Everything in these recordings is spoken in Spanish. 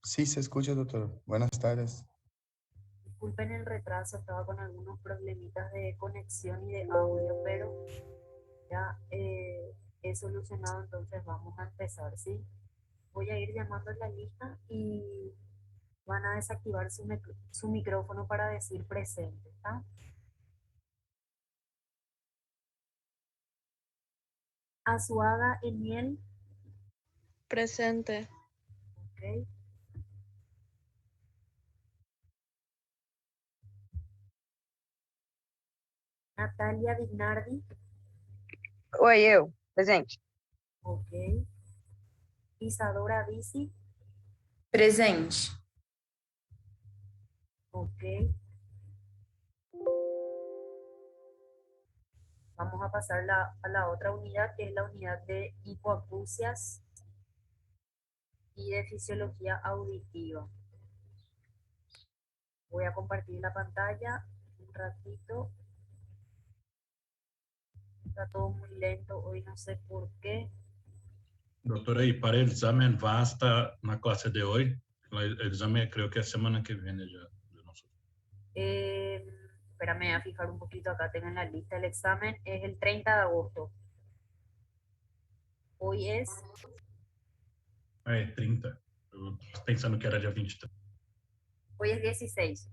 Sí, se escucha, doctor. Buenas tardes. Disculpen el retraso, estaba con algunos problemitas de conexión y de audio, pero ya he solucionado, entonces vamos a empezar, ¿sí? Voy a ir llamando en la lista y van a desactivar su micrófono para decir presente, ¿está? Azuaga Eniel, Presente. ok. Natalia Dignardi, Oi, eu. Presente. ok. Isadora Bici, Presente. ok. Vamos a pasar a la otra unidad, que es la unidad de hipoacusias y de fisiología auditiva. Voy a compartir la pantalla un ratito. Está todo muy lento hoy, no sé por qué. Doutora, e para o exame basta na classe de hoje? O exame creo que é semana que viene já. De nosotros. Eh, Espérame, voy a fijar un poquito acá, tengo en la lista el examen. Es el 30 de agosto. Hoy es, É 30. Eu pensando que era dia 23. hoy es 16.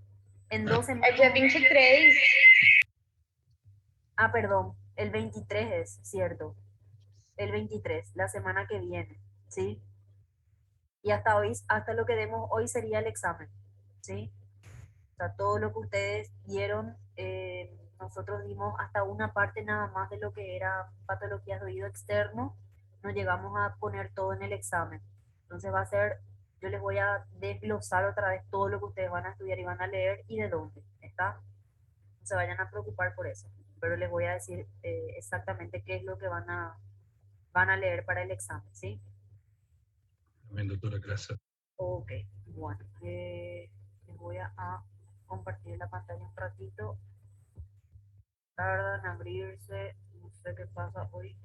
En 12 É dia 23. Ah, perdón, el 23 es, cierto. El 23, la semana que viene, ¿sí? Y hasta hoy, hasta lo que demos hoy sería el examen, ¿sí? O sea, todo lo que ustedes dieron, nosotros dimos hasta una parte nada más de lo que era patologías de oído externo, no llegamos a poner todo en el examen. Entonces va a ser, yo les voy a desglosar otra vez todo lo que ustedes van a estudiar y van a leer y de dónde, ¿está? No se vayan a preocupar por eso, pero les voy a decir exactamente qué es lo que van a leer para el examen, ¿sí? Também, doutora, graças. Ok, bueno, les voy a compartir la pantalla un ratito. Tarda en abrirse, no sé qué pasa hoy.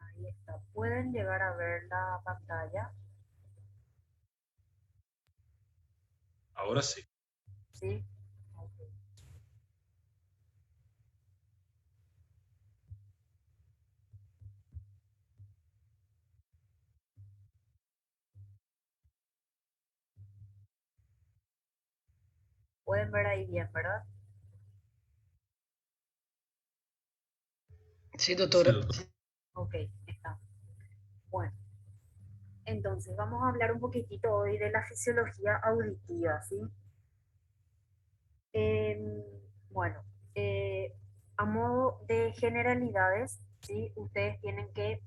Ahí está. Pueden llegar a ver la pantalla, Agora sim. ¿sí? Ok. Pueden ver ahí bien, ¿verdad? Sí, Sim, doutora. doutora. Ok, está. Bueno, entonces vamos a hablar un poquitito hoy de la fisiología auditiva, ¿sí? Em, bueno, a modo de generalidades, ¿sí? Ustedes tienen que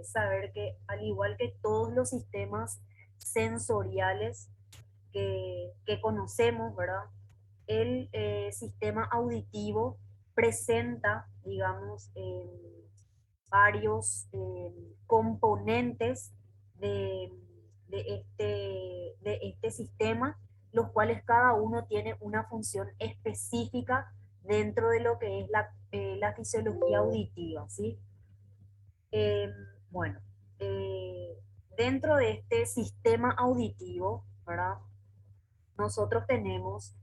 saber que al igual que todos los sistemas sensoriales que conocemos, ¿verdad? El sistema auditivo presenta, digamos, varios componentes de, de este sistema, los cuales cada uno tiene una función específica dentro de lo que es la fisiología auditiva, ¿sí? Eh, bueno, eh, dentro de este sistema auditivo, ¿verdad? Nosotros tenemos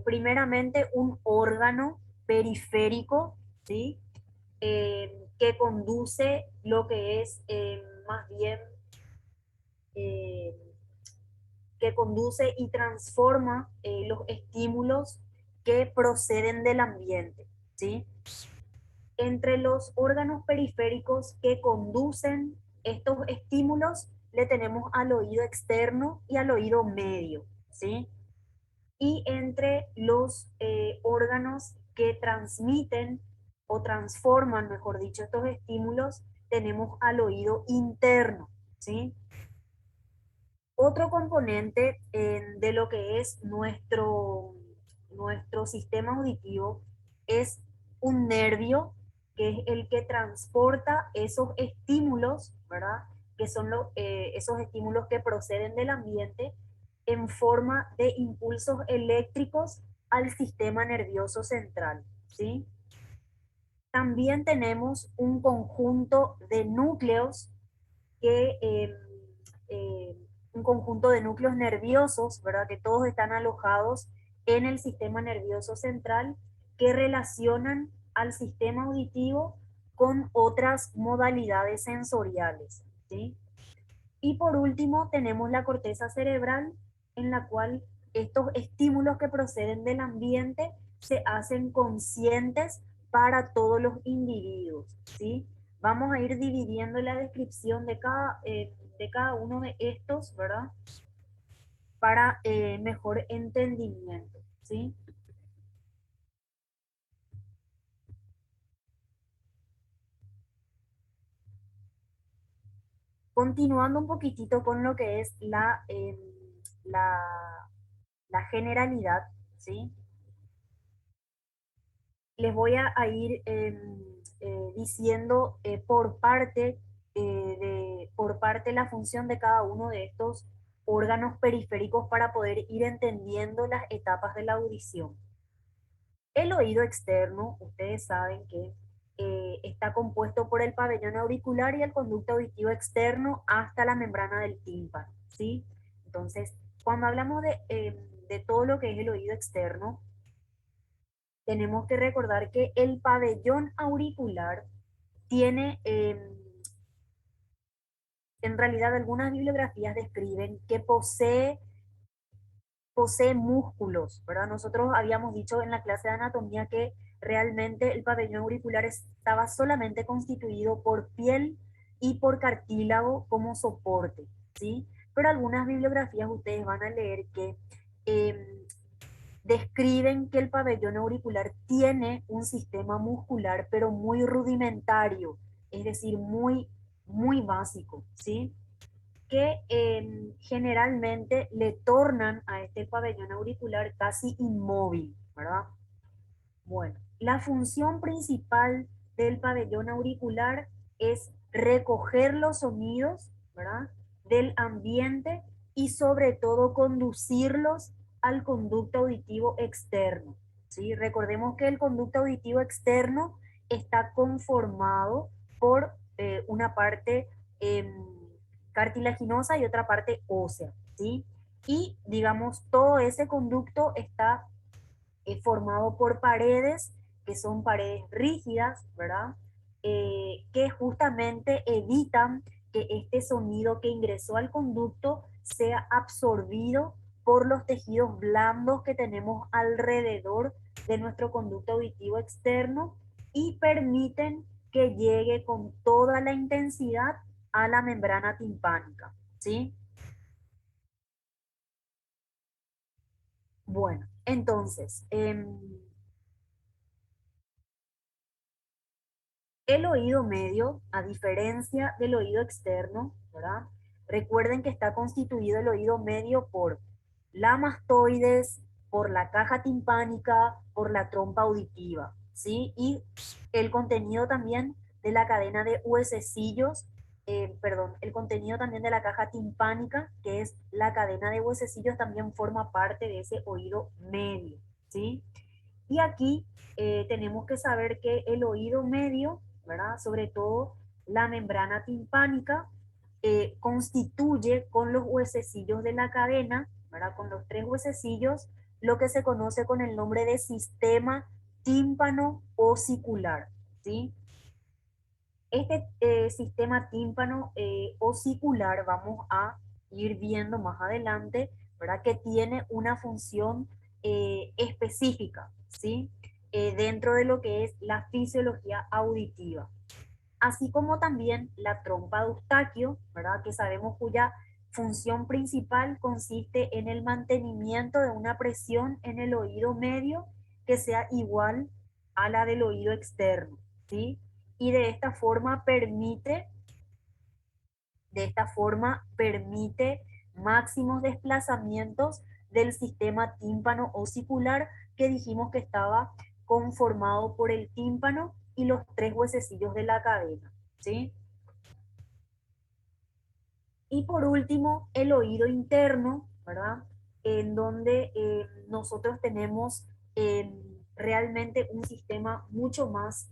primeramente un órgano periférico, ¿sí? Que conduce lo que es más bien, eh, que conduce y transforma los estímulos que proceden del ambiente, ¿sí? entre los órganos periféricos que conducen estos estímulos, le tenemos al oído externo y al oído medio, ¿sí? Y entre los órganos que transmiten o transforman, mejor dicho, estos estímulos, tenemos al oído interno, ¿sí? Otro componente de lo que es nuestro sistema auditivo es un nervio, que es el que transporta esos estímulos, ¿verdad? Que son esos estímulos que proceden del ambiente en forma de impulsos eléctricos al sistema nervioso central, ¿sí? También tenemos un conjunto de núcleos que eh, un conjunto de núcleos nerviosos, ¿verdad? Que todos están alojados en el sistema nervioso central, que relacionan al sistema auditivo con otras modalidades sensoriales, ¿sí? Y por último tenemos la corteza cerebral, en la cual estos estímulos que proceden del ambiente se hacen conscientes para todos los individuos, ¿sí? Vamos a ir dividiendo la descripción de cada uno de estos, ¿verdad? Para mejor entendimiento, ¿sí? Continuando un poquitito con lo que es la, la generalidad, ¿sí? Les voy a ir diciendo por parte la función de cada uno de estos órganos periféricos para poder ir entendiendo las etapas de la audición. El oído externo, ustedes saben que está compuesto por el pabellón auricular y el conducto auditivo externo hasta la membrana del tímpano, ¿sí? Entonces, cuando hablamos de todo lo que es el oído externo, tenemos que recordar que el pabellón auricular tiene, en realidad algunas bibliografías describen que posee músculos, ¿verdad? Nosotros habíamos dicho en la clase de anatomía que realmente el pabellón auricular estaba solamente constituido por piel y por cartílago como soporte, ¿sí? Pero algunas bibliografías ustedes van a leer que describen que el pabellón auricular tiene un sistema muscular, pero muy rudimentario, es decir, muy básico, ¿sí? Que generalmente le tornan a este pabellón auricular casi inmóvil, ¿verdad? Bueno, la función principal del pabellón auricular es recoger los sonidos, ¿verdad? Del ambiente y sobre todo conducirlos al conducto auditivo externo, ¿sí? Recordemos que el conducto auditivo externo está conformado por una parte cartilaginosa y otra parte ósea, ¿sí? Y digamos, todo ese conducto está formado por paredes, que son paredes rígidas, ¿verdad? Que justamente evitan que este sonido que ingresó al conducto sea absorbido por los tejidos blandos que tenemos alrededor de nuestro conducto auditivo externo y permiten que llegue con toda la intensidad a la membrana timpánica, ¿sí? Bueno, entonces, el oído medio, a diferencia del oído externo, ¿verdad? Recuerden que está constituido el oído medio por la mastoides, por la caja timpánica, por la trompa auditiva, ¿sí? Y el contenido también de la cadena de huesecillos, perdón, el contenido también de la caja timpánica, que es la cadena de huesecillos, también forma parte de ese oído medio, ¿sí? Y aquí tenemos que saber que el oído medio, ¿verdad? Sobre todo la membrana timpánica, constituye con los huesecillos de la cadena, ¿verdad? Con los tres huesecillos, lo que se conoce con el nombre de sistema tímpano osicular, ¿sí? Este sistema tímpano osicular vamos a ir viendo más adelante, ¿verdad? Que tiene una función específica, ¿sí? dentro de lo que es la fisiología auditiva. Así como también la trompa de Eustaquio, ¿verdad? Que sabemos cuya función principal consiste en el mantenimiento de una presión en el oído medio que sea igual a la del oído externo, ¿sí? Y de esta forma permite máximos desplazamientos del sistema tímpano osicular, que dijimos que estaba conformado por el tímpano y los 3 huesecillos de la cadena, ¿sí? Y por último, el oído interno, ¿verdad? En donde nosotros tenemos realmente un sistema mucho más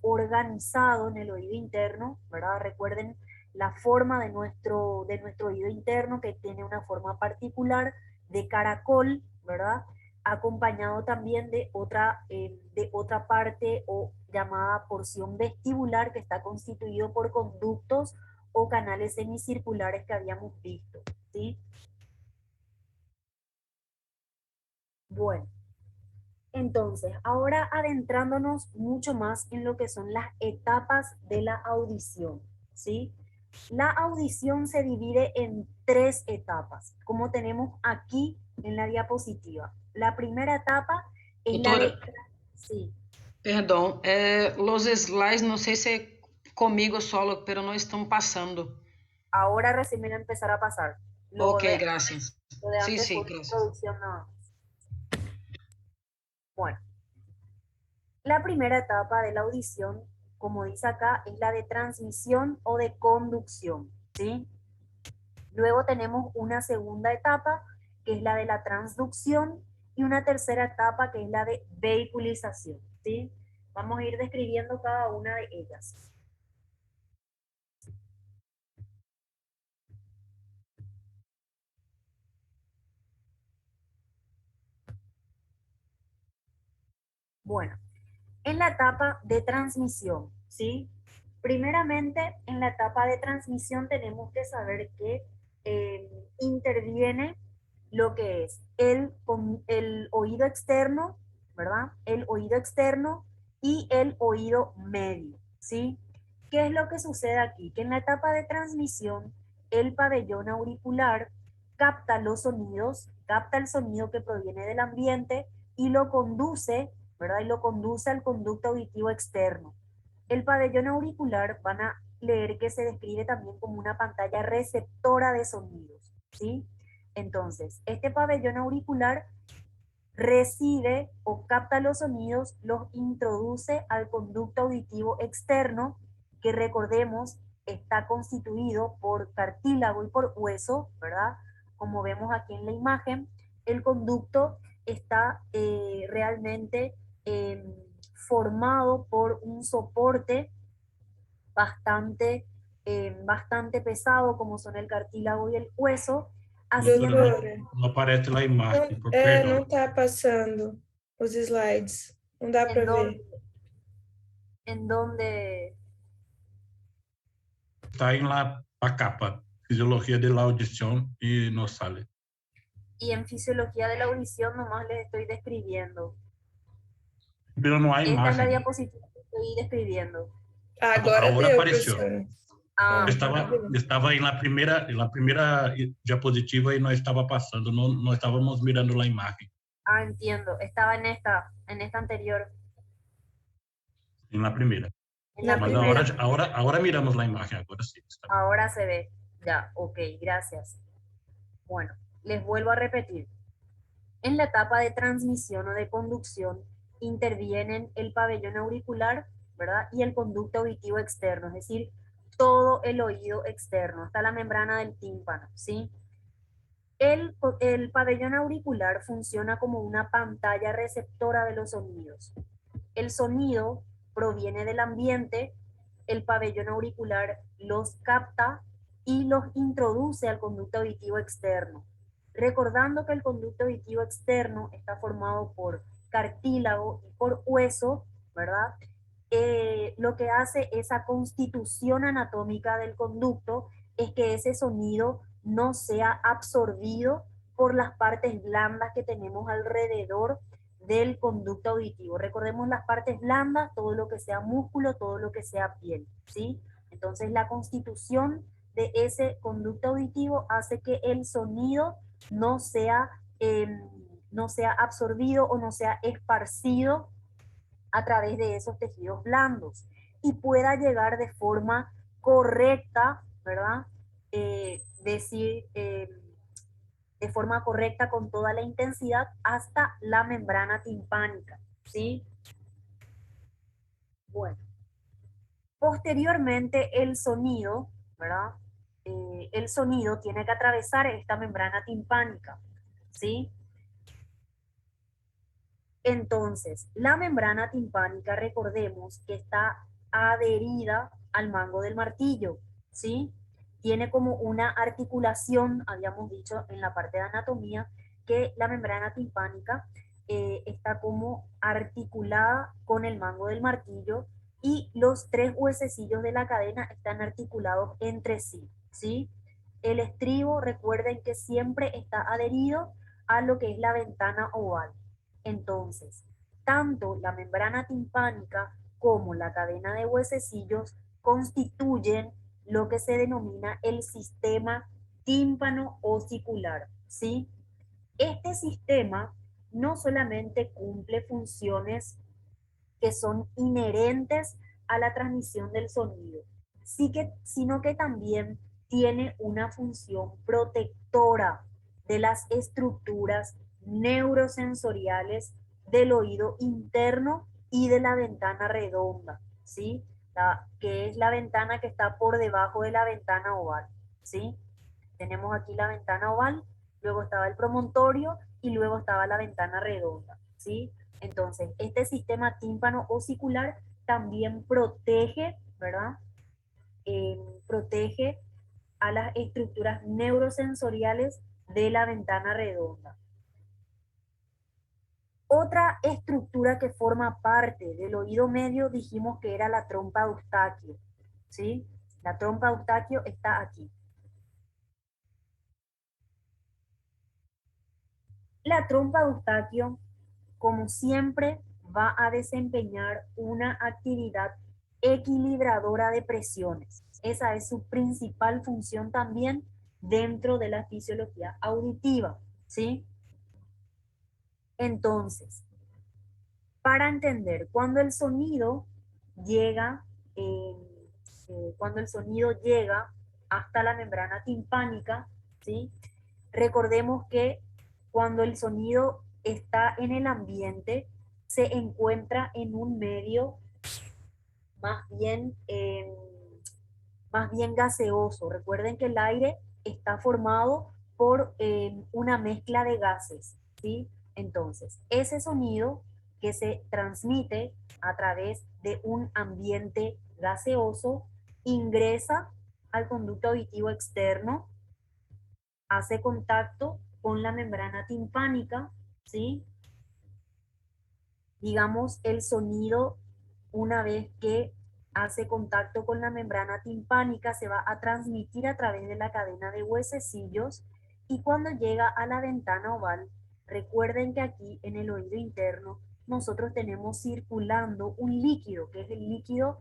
organizado en el oído interno, ¿verdad? Recuerden la forma de nuestro oído interno, que tiene una forma particular de caracol, ¿verdad? Acompañado también de otra parte o llamada porción vestibular, que está constituido por conductos o canales semicirculares que habíamos visto, ¿sí? Bueno, entonces, ahora adentrándonos mucho más en lo que son las etapas de la audición, ¿sí? La audición se divide en 3 etapas, como tenemos aquí en la diapositiva. La primera etapa es la de... Doutora, Sí, perdão, los slides, não sei se é comigo solo, pero não estão passando. ahora recién me va a empezar a pasar. Ok, gracias. Lo de Sí, antes sí, fue una gracias. introducción nada más. Bueno, la primera etapa de la audición, como dice acá, es la de transmisión o de conducción, ¿sí? Luego tenemos una segunda etapa, que es la de la transducción, y una tercera etapa, que es la de vehiculización, ¿sí? Vamos a ir describiendo cada una de ellas. Bueno, en la etapa de transmisión, ¿sí? Primeramente, en la etapa de transmisión tenemos que saber que interviene lo que es el oído externo, ¿verdad? El oído externo y el oído medio, ¿sí? ¿Qué es lo que sucede aquí? Que en la etapa de transmisión, el pabellón auricular capta los sonidos, capta el sonido que proviene del ambiente y lo conduce, ¿verdad? Y lo conduce al conducto auditivo externo. El pabellón auricular van a leer que se describe también como una pantalla receptora de sonidos, ¿sí? Entonces, este pabellón auricular recibe o capta los sonidos, los introduce al conducto auditivo externo, que recordemos está constituido por cartílago y por hueso, ¿verdad? Como vemos aquí en la imagen, el conducto está realmente formado por un soporte bastante pesado, como son el cartílago y el hueso, haciendo... Doutora, Não aparece lá a não, imagem, por perdão. não tá passando os slides. Não dá para en donde, ver. en donde Está em lá a capa, Fisiologia de la Audición, e não sale. y en fisiología de la audición nomás les estoy describiendo. Pero não há Esta es la imagem. diapositiva que estoy describiendo. Agora Agora deu, apareceu. professora. Ah, Estava na primeira diapositiva e não estava passando, não estávamos mirando lá a imagem. ah, entiendo. Estaba en esta anterior. Na primeira. En la Na Mas primera. agora miramos lá a imagem, agora sim. Está. Ahora se ve. Ya, ok, gracias. Bueno, les vuelvo a repetir. En la etapa de transmisión o de conducción intervienen el pabellón auricular, ¿verdad? Y el conducto auditivo externo, es decir, todo el oído externo, hasta la membrana del tímpano, ¿sí? El pabellón auricular funciona como una pantalla receptora de los sonidos. El sonido proviene del ambiente, el pabellón auricular los capta y los introduce al conducto auditivo externo. Recordando que el conducto auditivo externo está formado por cartílago y por hueso, ¿verdad? Lo que hace esa constitución anatómica del conducto es que ese sonido no sea absorbido por las partes blandas que tenemos alrededor del conducto auditivo. Recordemos las partes blandas, todo lo que sea músculo, todo lo que sea piel, ¿sí? Entonces la constitución de ese conducto auditivo hace que el sonido no sea, no sea absorbido o no sea esparcido a través de esos tejidos blandos y pueda llegar de forma correcta, ¿verdad? De forma correcta con toda la intensidad hasta la membrana timpánica, ¿sí? Bueno, posteriormente el sonido, ¿verdad? El sonido tiene que atravesar esta membrana timpánica, ¿sí? Entonces, la membrana timpánica, recordemos que está adherida al mango del martillo, ¿sí? Tiene como una articulación, habíamos dicho en la parte de anatomía, que la membrana timpánica está como articulada con el mango del martillo y los tres huesecillos de la cadena están articulados entre sí, ¿sí? El estribo, recuerden que siempre está adherido a lo que es la ventana oval. Entonces, tanto la membrana timpánica como la cadena de huesecillos constituyen lo que se denomina el sistema tímpano-osicular, ¿sí? Este sistema no solamente cumple funciones que son inherentes a la transmisión del sonido, sino que también tiene una función protectora de las estructuras neurosensoriales del oído interno y de la ventana redonda, ¿sí? Que es la ventana que está por debajo de la ventana oval, ¿sí? Tenemos aquí la ventana oval, luego estaba el promontorio y luego estaba la ventana redonda, ¿sí? Entonces, este sistema tímpano-osicular también protege, ¿verdad? Protege a las estructuras neurosensoriales de la ventana redonda. Otra estructura que forma parte del oído medio dijimos que era la trompa de Eustaquio, ¿sí? La trompa de Eustaquio está aquí. La trompa de Eustaquio, como siempre, va a desempeñar una actividad equilibradora de presiones. Esa es su principal función también dentro de la fisiología auditiva, ¿sí? Entonces, para entender, eh, cuando el sonido llega hasta la membrana timpánica, ¿sí? Recordemos que cuando el sonido está en el ambiente, se encuentra en un medio más bien, más bien gaseoso. Recuerden que el aire está formado por una mezcla de gases, ¿sí? Entonces, ese sonido que se transmite a través de un ambiente gaseoso ingresa al conducto auditivo externo, hace contacto con la membrana timpánica, ¿sí? Digamos, el sonido, una vez que hace contacto con la membrana timpánica, se va a transmitir a través de la cadena de huesecillos y cuando llega a la ventana oval, recuerden que aquí en el oído interno nosotros tenemos circulando un líquido, que es el líquido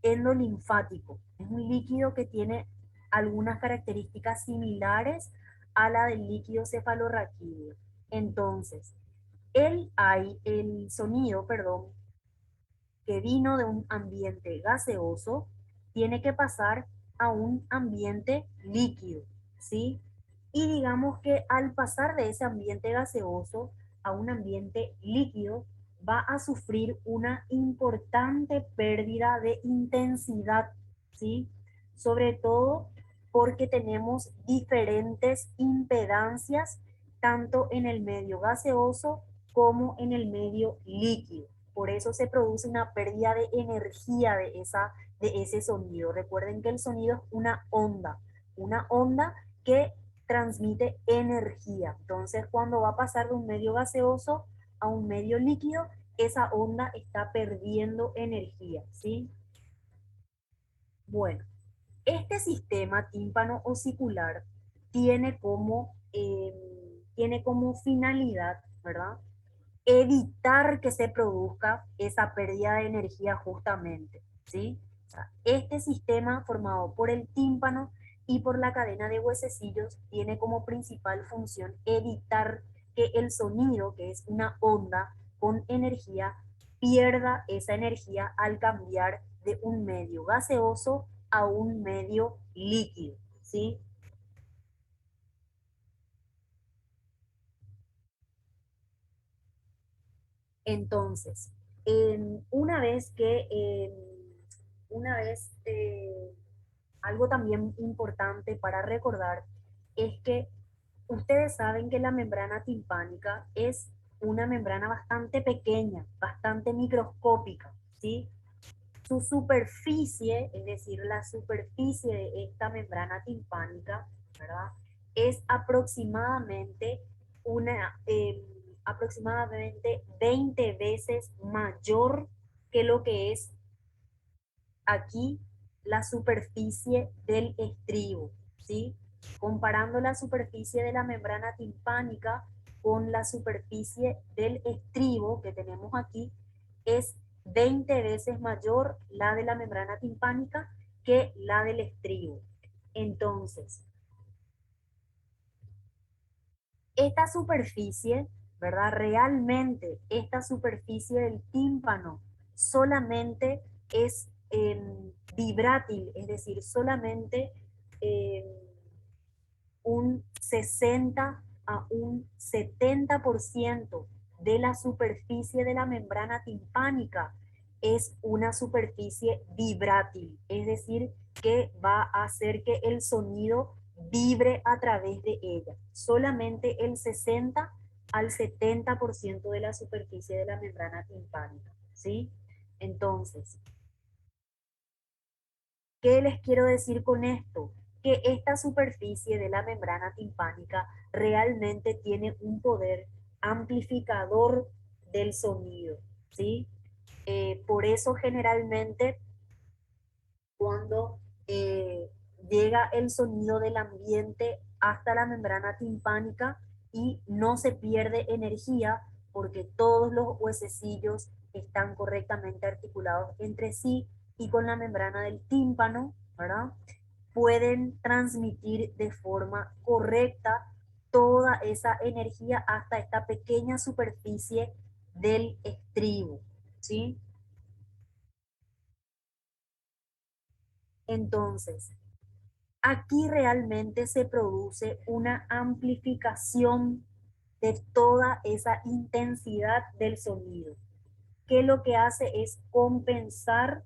endolinfático. Es un líquido que tiene algunas características similares a la del líquido cefalorraquídeo. Entonces, el sonido, perdón, que vino de un ambiente gaseoso, tiene que pasar a un ambiente líquido, ¿sí? Y digamos que al pasar de ese ambiente gaseoso a un ambiente líquido, va a sufrir una importante pérdida de intensidad, ¿sí? Sobre todo porque tenemos diferentes impedancias tanto en el medio gaseoso como en el medio líquido. Por eso se produce una pérdida de energía de ese sonido. Recuerden que el sonido es una onda que transmite energía. Entonces, cuando va a pasar de un medio gaseoso a un medio líquido, esa onda está perdiendo energía, ¿sí? Bueno, este sistema tímpano-osicular tiene como finalidad, ¿verdad? evitar que se produzca esa pérdida de energía justamente, ¿sí? O sea, este sistema formado por el tímpano y por la cadena de huesecillos tiene como principal función evitar que el sonido, que es una onda con energía, pierda esa energía al cambiar de un medio gaseoso a un medio líquido, ¿sí? Entonces, una vez que, una vez, algo también importante para recordar es que ustedes saben que la membrana timpánica es una membrana bastante pequeña, bastante microscópica, ¿sí? Su superficie, es decir, la superficie de esta membrana timpánica, ¿verdad? Es aproximadamente 20 veces mayor que lo que es aquí la superficie del estribo, ¿sí? Comparando la superficie de la membrana timpánica con la superficie del estribo que tenemos aquí, es 20 veces mayor la de la membrana timpánica que la del estribo. Entonces, esta superficie, ¿verdad? Realmente esta superficie del tímpano solamente es vibrátil, es decir, solamente eh, un 60 a un 70% de la superficie de la membrana timpánica es una superficie vibrátil, es decir, que va a hacer que el sonido vibre a través de ella. Solamente el 60 al 70% de la superficie de la membrana timpánica, ¿sí? Entonces, ¿qué les quiero decir con esto? Que esta superficie de la membrana timpánica realmente tiene un poder amplificador del sonido, ¿sí? Por eso generalmente cuando llega el sonido del ambiente hasta la membrana timpánica y no se pierde energía porque todos los huesecillos están correctamente articulados entre sí y con la membrana del tímpano, ¿verdad? Pueden transmitir de forma correcta toda esa energía hasta esta pequeña superficie del estribo, ¿sí? Entonces, aquí realmente se produce una amplificación de toda esa intensidad del sonido, que lo que hace es compensar,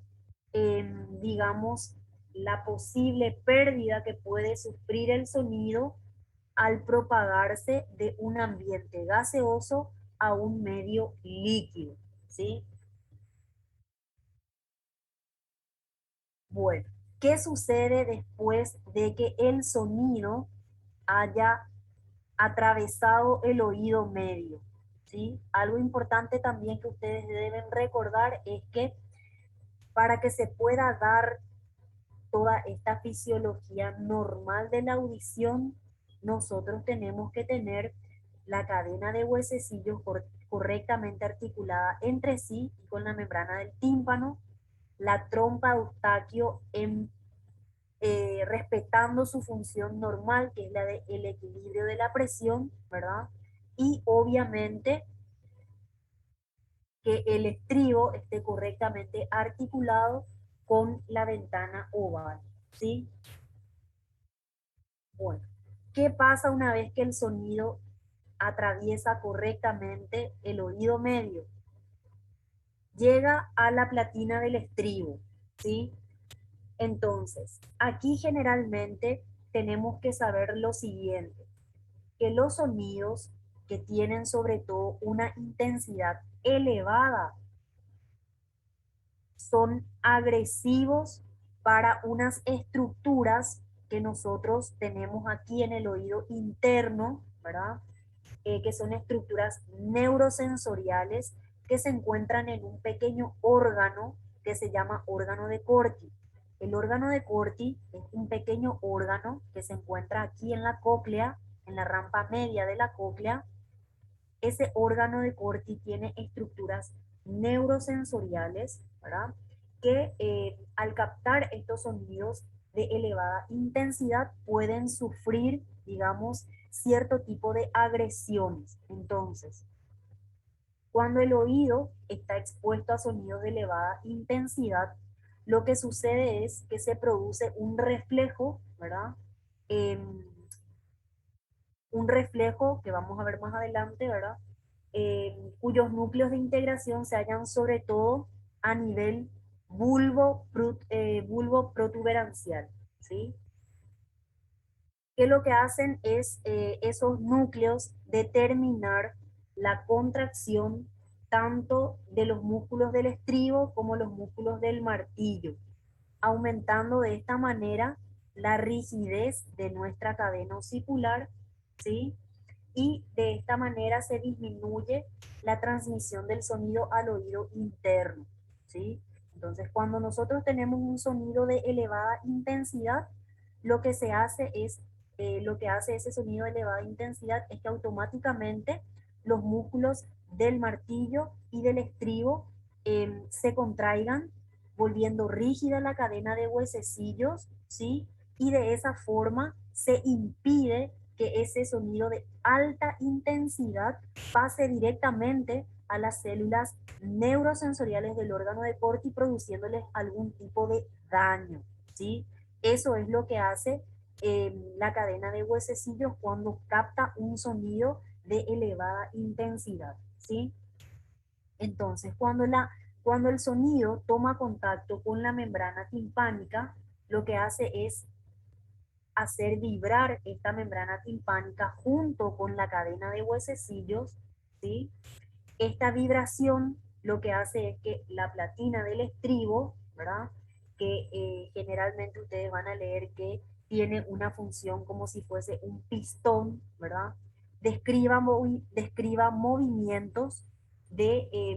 digamos, la posible pérdida que puede sufrir el sonido al propagarse de un ambiente gaseoso a un medio líquido, ¿sí? Bueno, ¿qué sucede después de que el sonido haya atravesado el oído medio? ¿Sí? Algo importante también que ustedes deben recordar es que para que se pueda dar toda esta fisiología normal de la audición, nosotros tenemos que tener la cadena de huesecillos correctamente articulada entre sí y con la membrana del tímpano, la trompa de Eustaquio respetando su función normal, que es la del equilibrio de la presión, ¿verdad? Y obviamente que el estribo esté correctamente articulado con la ventana oval, ¿sí? Bueno, ¿qué pasa una vez que el sonido atraviesa correctamente el oído medio? Llega a la platina del estribo, ¿sí? Entonces, aquí generalmente tenemos que saber lo siguiente, que los sonidos que tienen sobre todo una intensidad elevada son agresivos para unas estructuras que nosotros tenemos aquí en el oído interno, ¿verdad? Que son estructuras neurosensoriales que se encuentran en un pequeño órgano que se llama órgano de Corti. El órgano de Corti es un pequeño órgano que se encuentra aquí en la cóclea, en la rampa media de la cóclea, ese órgano de Corti tiene estructuras neurosensoriales, ¿verdad? Que al captar estos sonidos de elevada intensidad pueden sufrir, digamos, cierto tipo de agresiones. Entonces, cuando el oído está expuesto a sonidos de elevada intensidad, lo que sucede es que se produce un reflejo, ¿verdad? Un reflejo que vamos a ver más adelante, ¿verdad? Cuyos núcleos de integración se hallan sobre todo a nivel bulbo protuberancial, ¿sí? Que lo que hacen es esos núcleos determinar la contracción tanto de los músculos del estribo como los músculos del martillo, aumentando de esta manera la rigidez de nuestra cadena osicular, ¿sí? Y de esta manera se disminuye la transmisión del sonido al oído interno, ¿sí? Entonces, cuando nosotros tenemos un sonido de elevada intensidad, lo que se hace es, lo que hace ese sonido de elevada intensidad es que automáticamente los músculos del martillo y del estribo se contraigan, volviendo rígida la cadena de huesecillos, ¿sí? Y de esa forma se impide que ese sonido de alta intensidad pase directamente a las células neurosensoriales del órgano de Corti, produciéndoles algún tipo de daño, ¿sí? Eso es lo que hace la cadena de huesecillos cuando capta un sonido de elevada intensidad, ¿sí? Entonces, cuando el sonido toma contacto con la membrana timpánica, lo que hace es hacer vibrar esta membrana timpánica junto con la cadena de huesecillos, ¿sí? Esta vibración lo que hace es que la platina del estribo, ¿verdad? Que generalmente ustedes van a leer que tiene una función como si fuese un pistón, ¿verdad? Describa movimientos de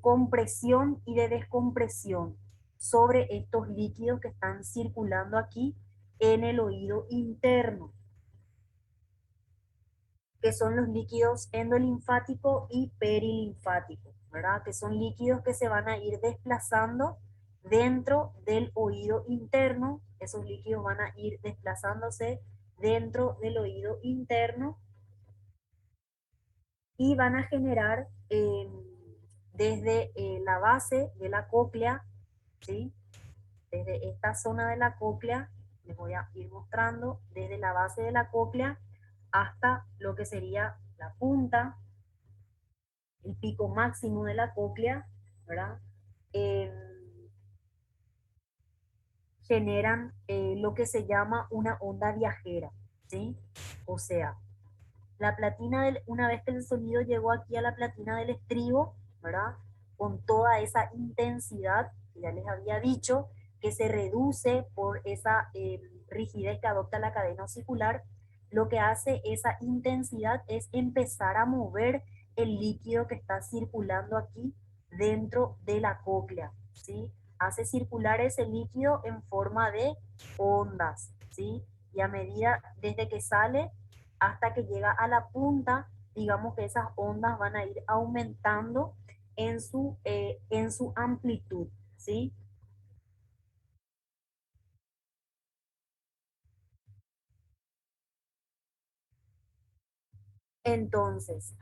compresión y de descompresión sobre estos líquidos que están circulando aquí en el oído interno, que son los líquidos endolinfático y perilinfático, ¿verdad? Que son líquidos que se van a ir desplazando dentro del oído interno. Esos líquidos van a ir desplazándose dentro del oído interno y van a generar desde la base de la cóclea, ¿sí? Desde esta zona de la cóclea, les voy a ir mostrando, desde la base de la cóclea hasta lo que sería la punta, el pico máximo de la cóclea, ¿verdad? Generan lo que se llama una onda viajera, ¿sí? O sea, la platina una vez que el sonido llegó aquí a la platina del estribo, ¿verdad? Con toda esa intensidad, que ya les había dicho, que se reduce por esa rigidez que adopta la cadena osicular, lo que hace esa intensidad es empezar a mover el líquido que está circulando aquí dentro de la cóclea, ¿sí? Hace circular ese líquido en forma de ondas, ¿sí? Y a medida, desde que sale hasta que llega a la punta, digamos que esas ondas van a ir aumentando en su amplitud, ¿sí? Entonces,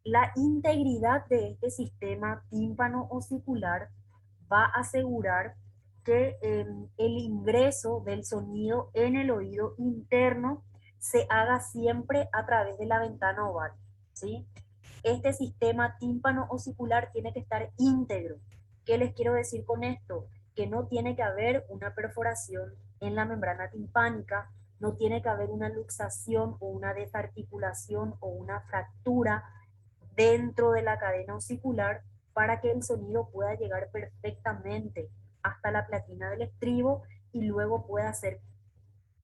la integridad de este sistema tímpano-osicular va a asegurar que el ingreso del sonido en el oído interno se haga siempre a través de la ventana oval, ¿sí? Este sistema tímpano-osicular tiene que estar íntegro. ¿Qué les quiero decir con esto? Que no tiene que haber una perforación en la membrana timpánica, no tiene que haber una luxación o una desarticulación o una fractura dentro de la cadena osicular para que el sonido pueda llegar perfectamente hasta la platina del estribo y luego pueda ser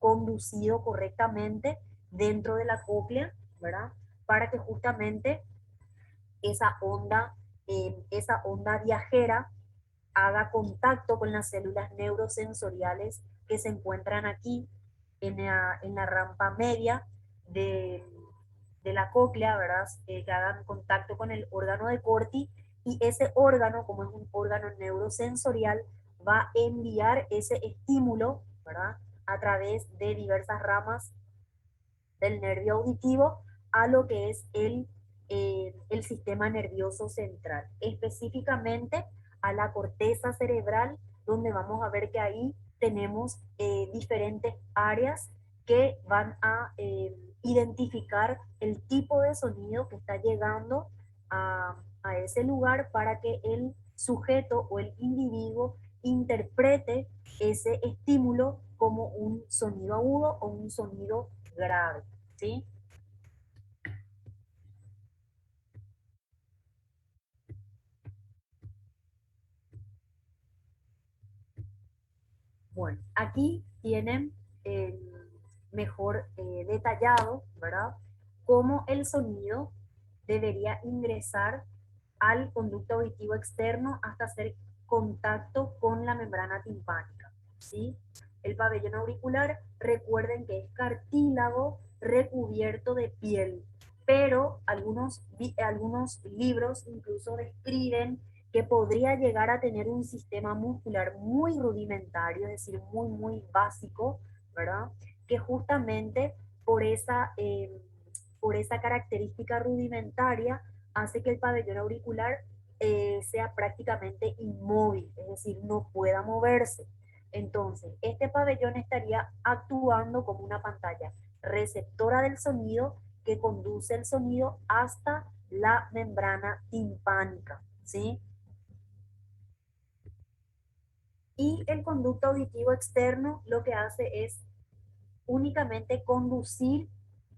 conducido correctamente dentro de la cóclea, ¿verdad? Para que justamente esa onda viajera haga contacto con las células neurosensoriales que se encuentran aquí en la rampa media de la cóclea, ¿verdad? Que hagan contacto con el órgano de Corti, y ese órgano, como es un órgano neurosensorial, va a enviar ese estímulo, ¿verdad? A través de diversas ramas del nervio auditivo a lo que es el sistema nervioso central, específicamente a la corteza cerebral, donde vamos a ver que ahí tenemos diferentes áreas que van a identificar el tipo de sonido que está llegando a ese lugar para que el sujeto o el individuo interprete ese estímulo como un sonido agudo o un sonido grave, ¿sí? Bueno, aquí tienen mejor detallado, ¿verdad? Cómo el sonido debería ingresar al conducto auditivo externo hasta hacer contacto con la membrana timpánica, ¿sí? El pabellón auricular, recuerden que es cartílago recubierto de piel, pero algunos libros incluso describen que podría llegar a tener un sistema muscular muy rudimentario, es decir, muy básico, ¿verdad? Que justamente por esa característica rudimentaria hace que el pabellón auricular sea prácticamente inmóvil, es decir, no pueda moverse. Entonces, este pabellón estaría actuando como una pantalla receptora del sonido que conduce el sonido hasta la membrana timpánica, ¿sí? Y el conducto auditivo externo lo que hace es únicamente conducir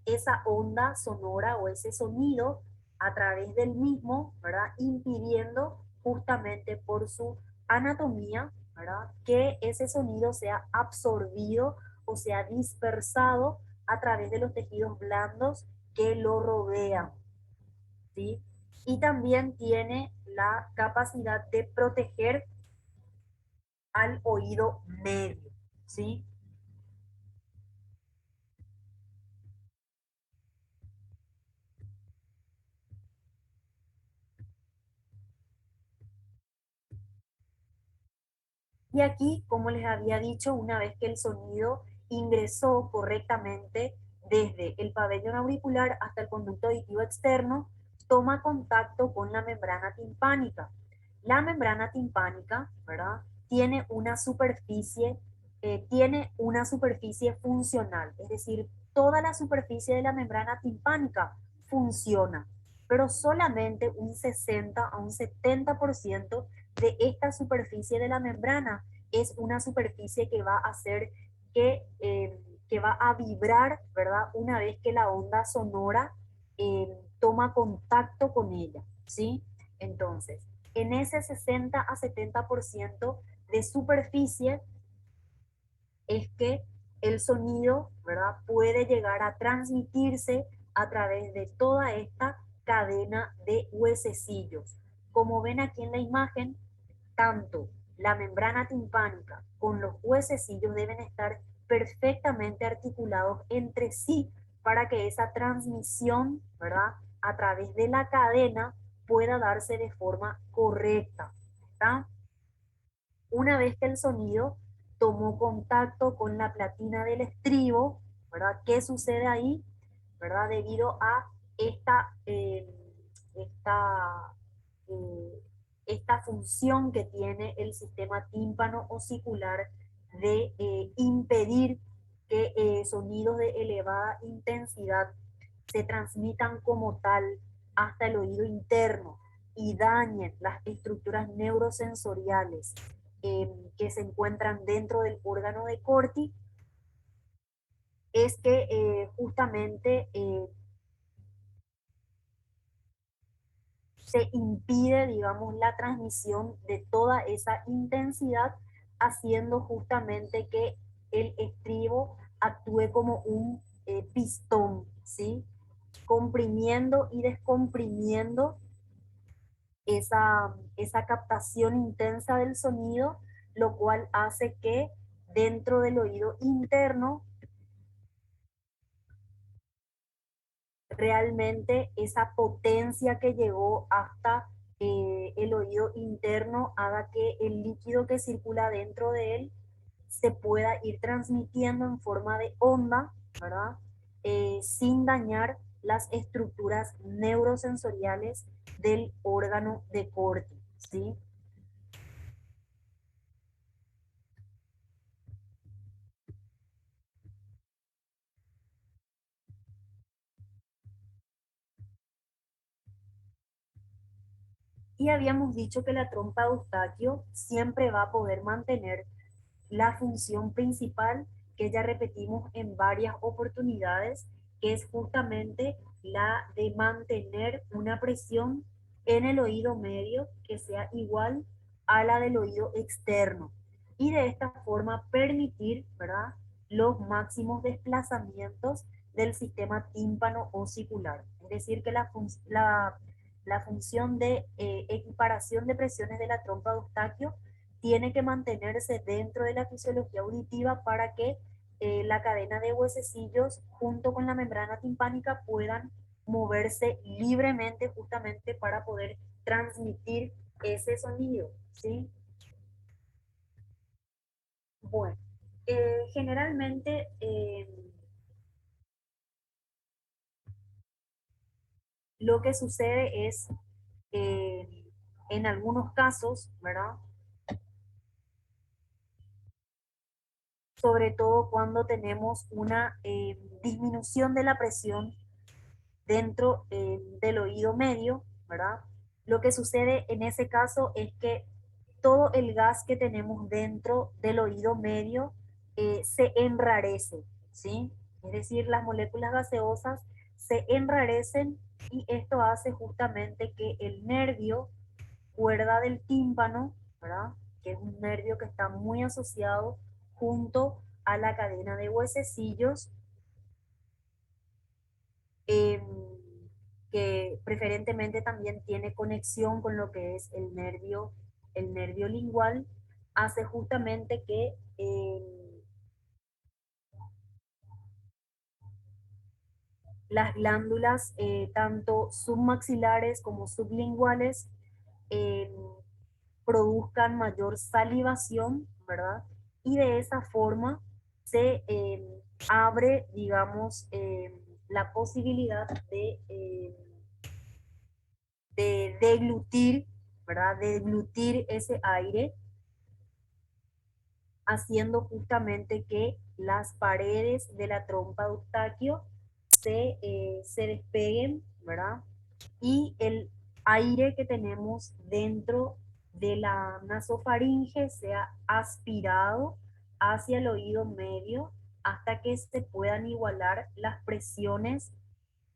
esa onda sonora o ese sonido a través del mismo, ¿verdad? Impidiendo justamente por su anatomía, ¿verdad? Que ese sonido sea absorbido o sea dispersado a través de los tejidos blandos que lo rodean, ¿sí? Y también tiene la capacidad de proteger al oído medio, ¿sí? Y aquí, como les había dicho, una vez que el sonido ingresó correctamente desde el pabellón auricular hasta el conducto auditivo externo, toma contacto con la membrana timpánica. La membrana timpánica, ¿verdad? Tiene una superficie funcional, es decir, toda la superficie de la membrana timpánica funciona, pero solamente un 60 a un 70% de esta superficie de la membrana es una superficie que va a hacer que va a vibrar, ¿verdad? Una vez que la onda sonora toma contacto con ella, ¿sí? Entonces, en ese 60 a 70% de superficie es que el sonido, ¿verdad? Puede llegar a transmitirse a través de toda esta cadena de huesecillos. Como ven aquí en la imagen, tanto la membrana timpánica con los huesecillos deben estar perfectamente articulados entre sí para que esa transmisión, ¿verdad? A través de la cadena pueda darse de forma correcta, ¿está? Una vez que el sonido tomó contacto con la platina del estribo, ¿verdad? ¿Qué sucede ahí? ¿Verdad? Debido a esta, esta, eh, esta función que tiene el sistema tímpano osicular de impedir que sonidos de elevada intensidad se transmitan como tal hasta el oído interno y dañen las estructuras neurosensoriales que se encuentran dentro del órgano de Corti, es que justamente se impide, digamos, la transmisión de toda esa intensidad, haciendo justamente que el estribo actúe como un pistón, ¿sí? Comprimiendo y descomprimiendo esa captación intensa del sonido, lo cual hace que dentro del oído interno realmente esa potencia que llegó hasta el oído interno haga que el líquido que circula dentro de él se pueda ir transmitiendo en forma de onda, ¿verdad? Sin dañar las estructuras neurosensoriales del órgano de corte, ¿sí? Y habíamos dicho que la trompa de Eustaquio siempre va a poder mantener la función principal que ya repetimos en varias oportunidades, que es justamente la de mantener una presión en el oído medio que sea igual a la del oído externo. Y de esta forma permitir, ¿verdad?, los máximos desplazamientos del sistema tímpano osicular. Es decir, que la función de equiparación de presiones de la trompa de Eustaquio tiene que mantenerse dentro de la fisiología auditiva para que la cadena de huesecillos junto con la membrana timpánica puedan moverse libremente justamente para poder transmitir ese sonido, ¿sí? Bueno, generalmente lo que sucede es, en algunos casos, ¿verdad? Sobre todo cuando tenemos una disminución de la presión dentro del oído medio, ¿verdad? Lo que sucede en ese caso es que todo el gas que tenemos dentro del oído medio se enrarece, ¿sí? Es decir, las moléculas gaseosas se enrarecen y esto hace justamente que el nervio cuerda del tímpano, ¿verdad?, que es un nervio que está muy asociado junto a la cadena de huesecillos, eh, que preferentemente también tiene conexión con lo que es el nervio lingual, hace justamente que las glándulas, tanto submaxilares como sublinguales, eh, produzcan mayor salivación, ¿verdad? Y de esa forma se abre, digamos, la posibilidad de deglutir, ¿verdad? De deglutir ese aire, haciendo justamente que las paredes de la trompa de Eustaquio se despeguen, ¿verdad? Y el aire que tenemos dentro de la nasofaringe sea aspirado hacia el oído medio hasta que se puedan igualar las presiones,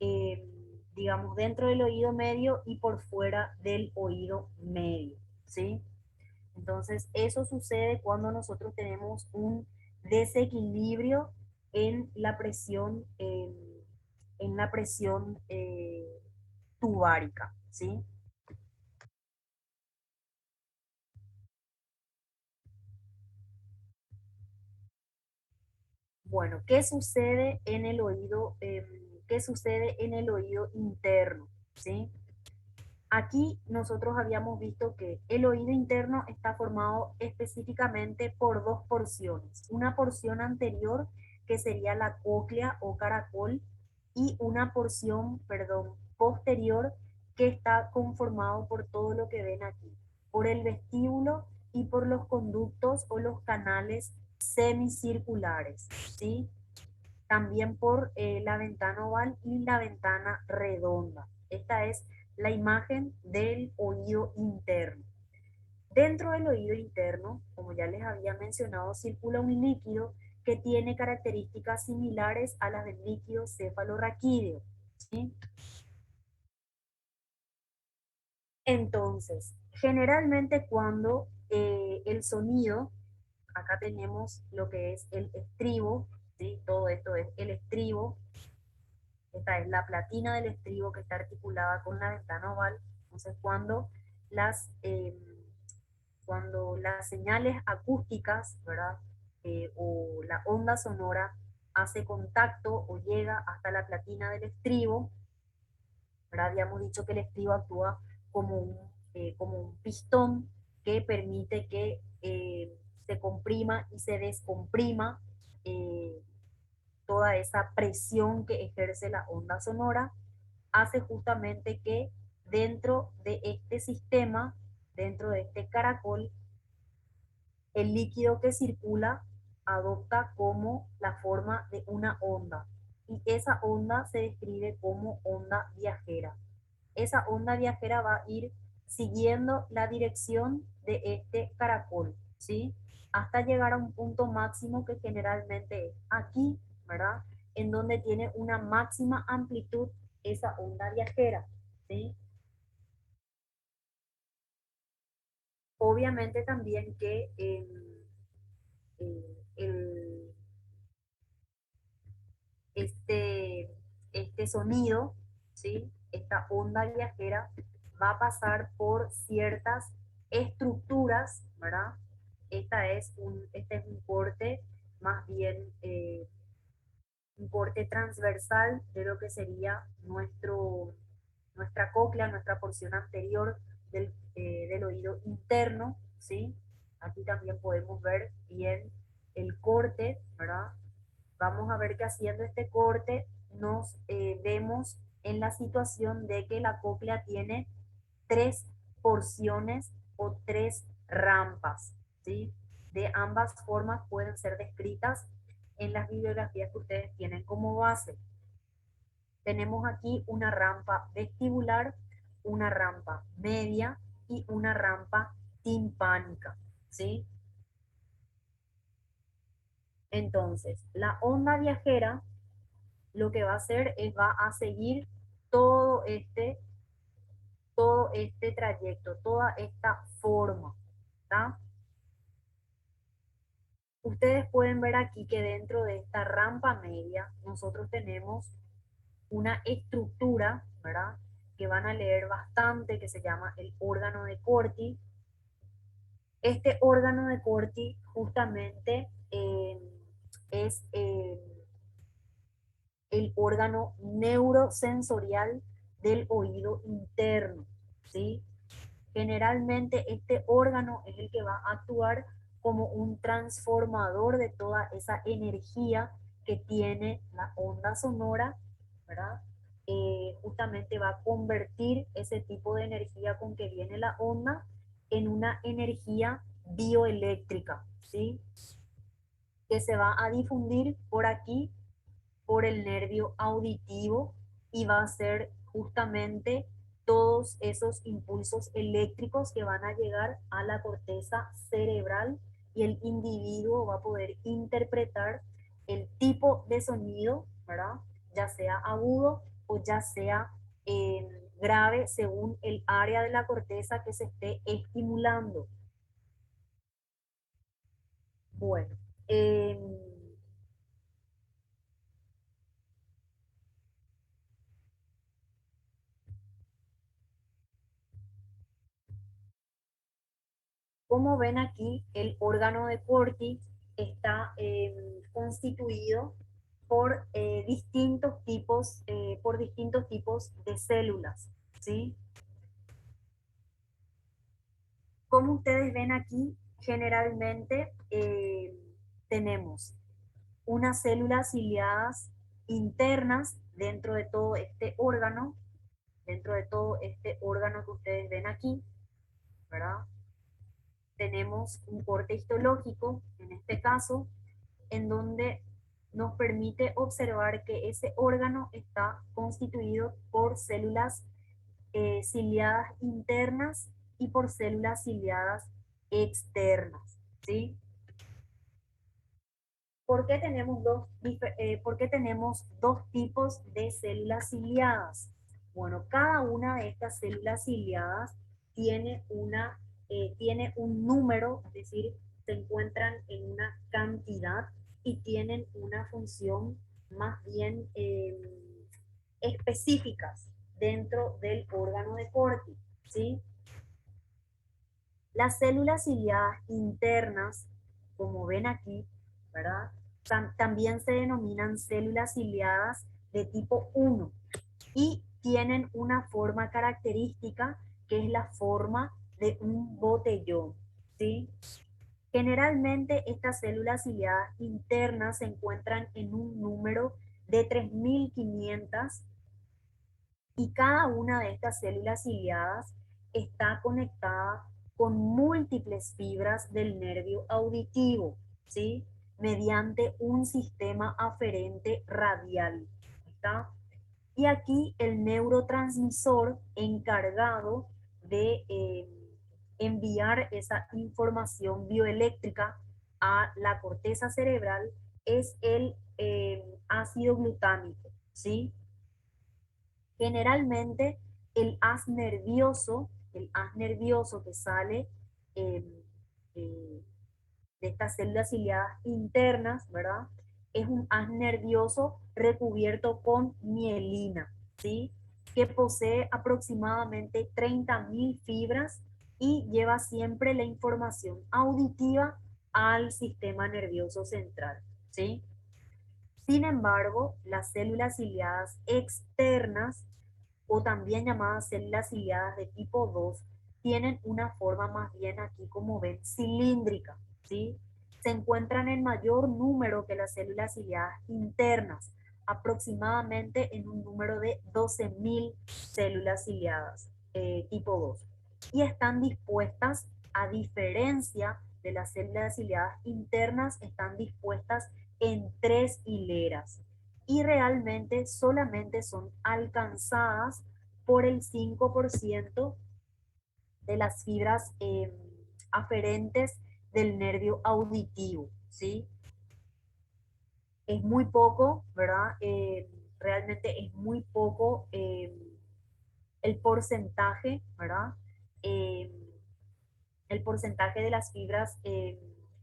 eh, digamos, dentro del oído medio y por fuera del oído medio, ¿sí? Entonces, eso sucede cuando nosotros tenemos un desequilibrio en la presión, en la presión tubárica, ¿sí? Bueno, ¿qué sucede en el oído, qué sucede en el oído interno, ¿sí? Aquí nosotros habíamos visto que el oído interno está formado específicamente por dos porciones. Una porción anterior, que sería la cóclea o caracol, y una porción, perdón, posterior, que está conformado por todo lo que ven aquí, por el vestíbulo y por los conductos o los canales semicirculares, ¿sí? También por la ventana oval y la ventana redonda. Esta es la imagen del oído interno. Dentro del oído interno, como ya les había mencionado, circula un líquido que tiene características similares a las del líquido cefalorraquídeo, ¿sí? Entonces, generalmente cuando el sonido, acá tenemos lo que es el estribo, ¿sí? Todo esto es el estribo. Esta es la platina del estribo que está articulada con la ventana oval. Entonces, cuando las señales acústicas, ¿verdad? O la onda sonora hace contacto o llega hasta la platina del estribo, ¿verdad? Habíamos dicho que el estribo actúa como un pistón que permite que se comprima y se descomprima toda esa presión que ejerce la onda sonora, hace justamente que dentro de este sistema, dentro de este caracol, el líquido que circula adopta como la forma de una onda y esa onda se describe como onda viajera. Esa onda viajera va a ir siguiendo la dirección de este caracol, ¿sí? Hasta llegar a un punto máximo que generalmente es aquí, ¿verdad? En donde tiene una máxima amplitud esa onda viajera, ¿sí? Obviamente también que el, este sonido, ¿sí? Esta onda viajera va a pasar por ciertas estructuras, ¿verdad? Este es un corte más bien, un corte transversal de lo que sería nuestra cóclea, nuestra porción anterior del oído interno, ¿sí? Aquí también podemos ver bien el corte, ¿verdad? Vamos a ver que haciendo este corte nos vemos en la situación de que la cóclea tiene tres porciones o tres rampas, ¿sí? De ambas formas pueden ser descritas en las bibliografías que ustedes tienen como base. Tenemos aquí una rampa vestibular, una rampa media y una rampa timpánica, ¿sí? Entonces, la onda viajera lo que va a hacer es va a seguir todo este trayecto, toda esta forma, ¿tá? Ustedes pueden ver aquí que dentro de esta rampa media nosotros tenemos una estructura, ¿verdad? Que van a leer bastante, que se llama el órgano de Corti. Este órgano de Corti justamente es el órgano neurosensorial del oído interno, ¿sí? Generalmente este órgano es el que va a actuar como un transformador de toda esa energía que tiene la onda sonora, ¿verdad? Justamente va a convertir ese tipo de energía con que viene la onda en una energía bioeléctrica, ¿sí? Que se va a difundir por aquí, por el nervio auditivo, y va a ser justamente todos esos impulsos eléctricos que van a llegar a la corteza cerebral y el individuo va a poder interpretar el tipo de sonido, ¿verdad? Ya sea agudo o ya sea grave según el área de la corteza que se esté estimulando. Bueno, como ven aquí, el órgano de Corti está constituido por distintos tipos de células, ¿sí? Como ustedes ven aquí, generalmente tenemos unas células ciliadas internas dentro de todo este órgano que ustedes ven aquí, ¿verdad? Tenemos un corte histológico, en este caso, en donde nos permite observar que ese órgano está constituido por células ciliadas internas y por células ciliadas externas, ¿sí? ¿Por qué tenemos dos tipos de células ciliadas? Bueno, cada una de estas células ciliadas tiene un número, es decir, se encuentran en una cantidad y tienen una función más bien específicas dentro del órgano de Corti, ¿sí? Las células ciliadas internas, como ven aquí, ¿verdad? También se denominan células ciliadas de tipo 1 y tienen una forma característica que es la forma de un botellón, ¿sí? Generalmente estas células ciliadas internas se encuentran en un número de 3.500 y cada una de estas células ciliadas está conectada con múltiples fibras del nervio auditivo, ¿sí? Mediante un sistema aferente radial, ¿está? Y aquí el neurotransmisor encargado de enviar esa información bioeléctrica a la corteza cerebral es el ácido glutámico, ¿sí? Generalmente el haz nervioso que sale eh, eh, de estas células ciliadas internas, ¿verdad? Es un haz nervioso recubierto con mielina, ¿sí? Que posee aproximadamente 30.000 fibras y lleva siempre la información auditiva al sistema nervioso central, ¿sí? Sin embargo, las células ciliadas externas, o también llamadas células ciliadas de tipo 2, tienen una forma más bien aquí, como ven, cilíndrica, ¿sí? Se encuentran en mayor número que las células ciliadas internas, aproximadamente en un número de 12.000 células ciliadas tipo 2. Y están dispuestas, a diferencia de las células ciliadas internas, están dispuestas en 3 hileras y realmente solamente son alcanzadas por el 5% de las fibras aferentes del nervio auditivo, ¿sí? Es muy poco, ¿verdad? Realmente es muy poco el porcentaje, ¿verdad? Eh, el porcentaje de las fibras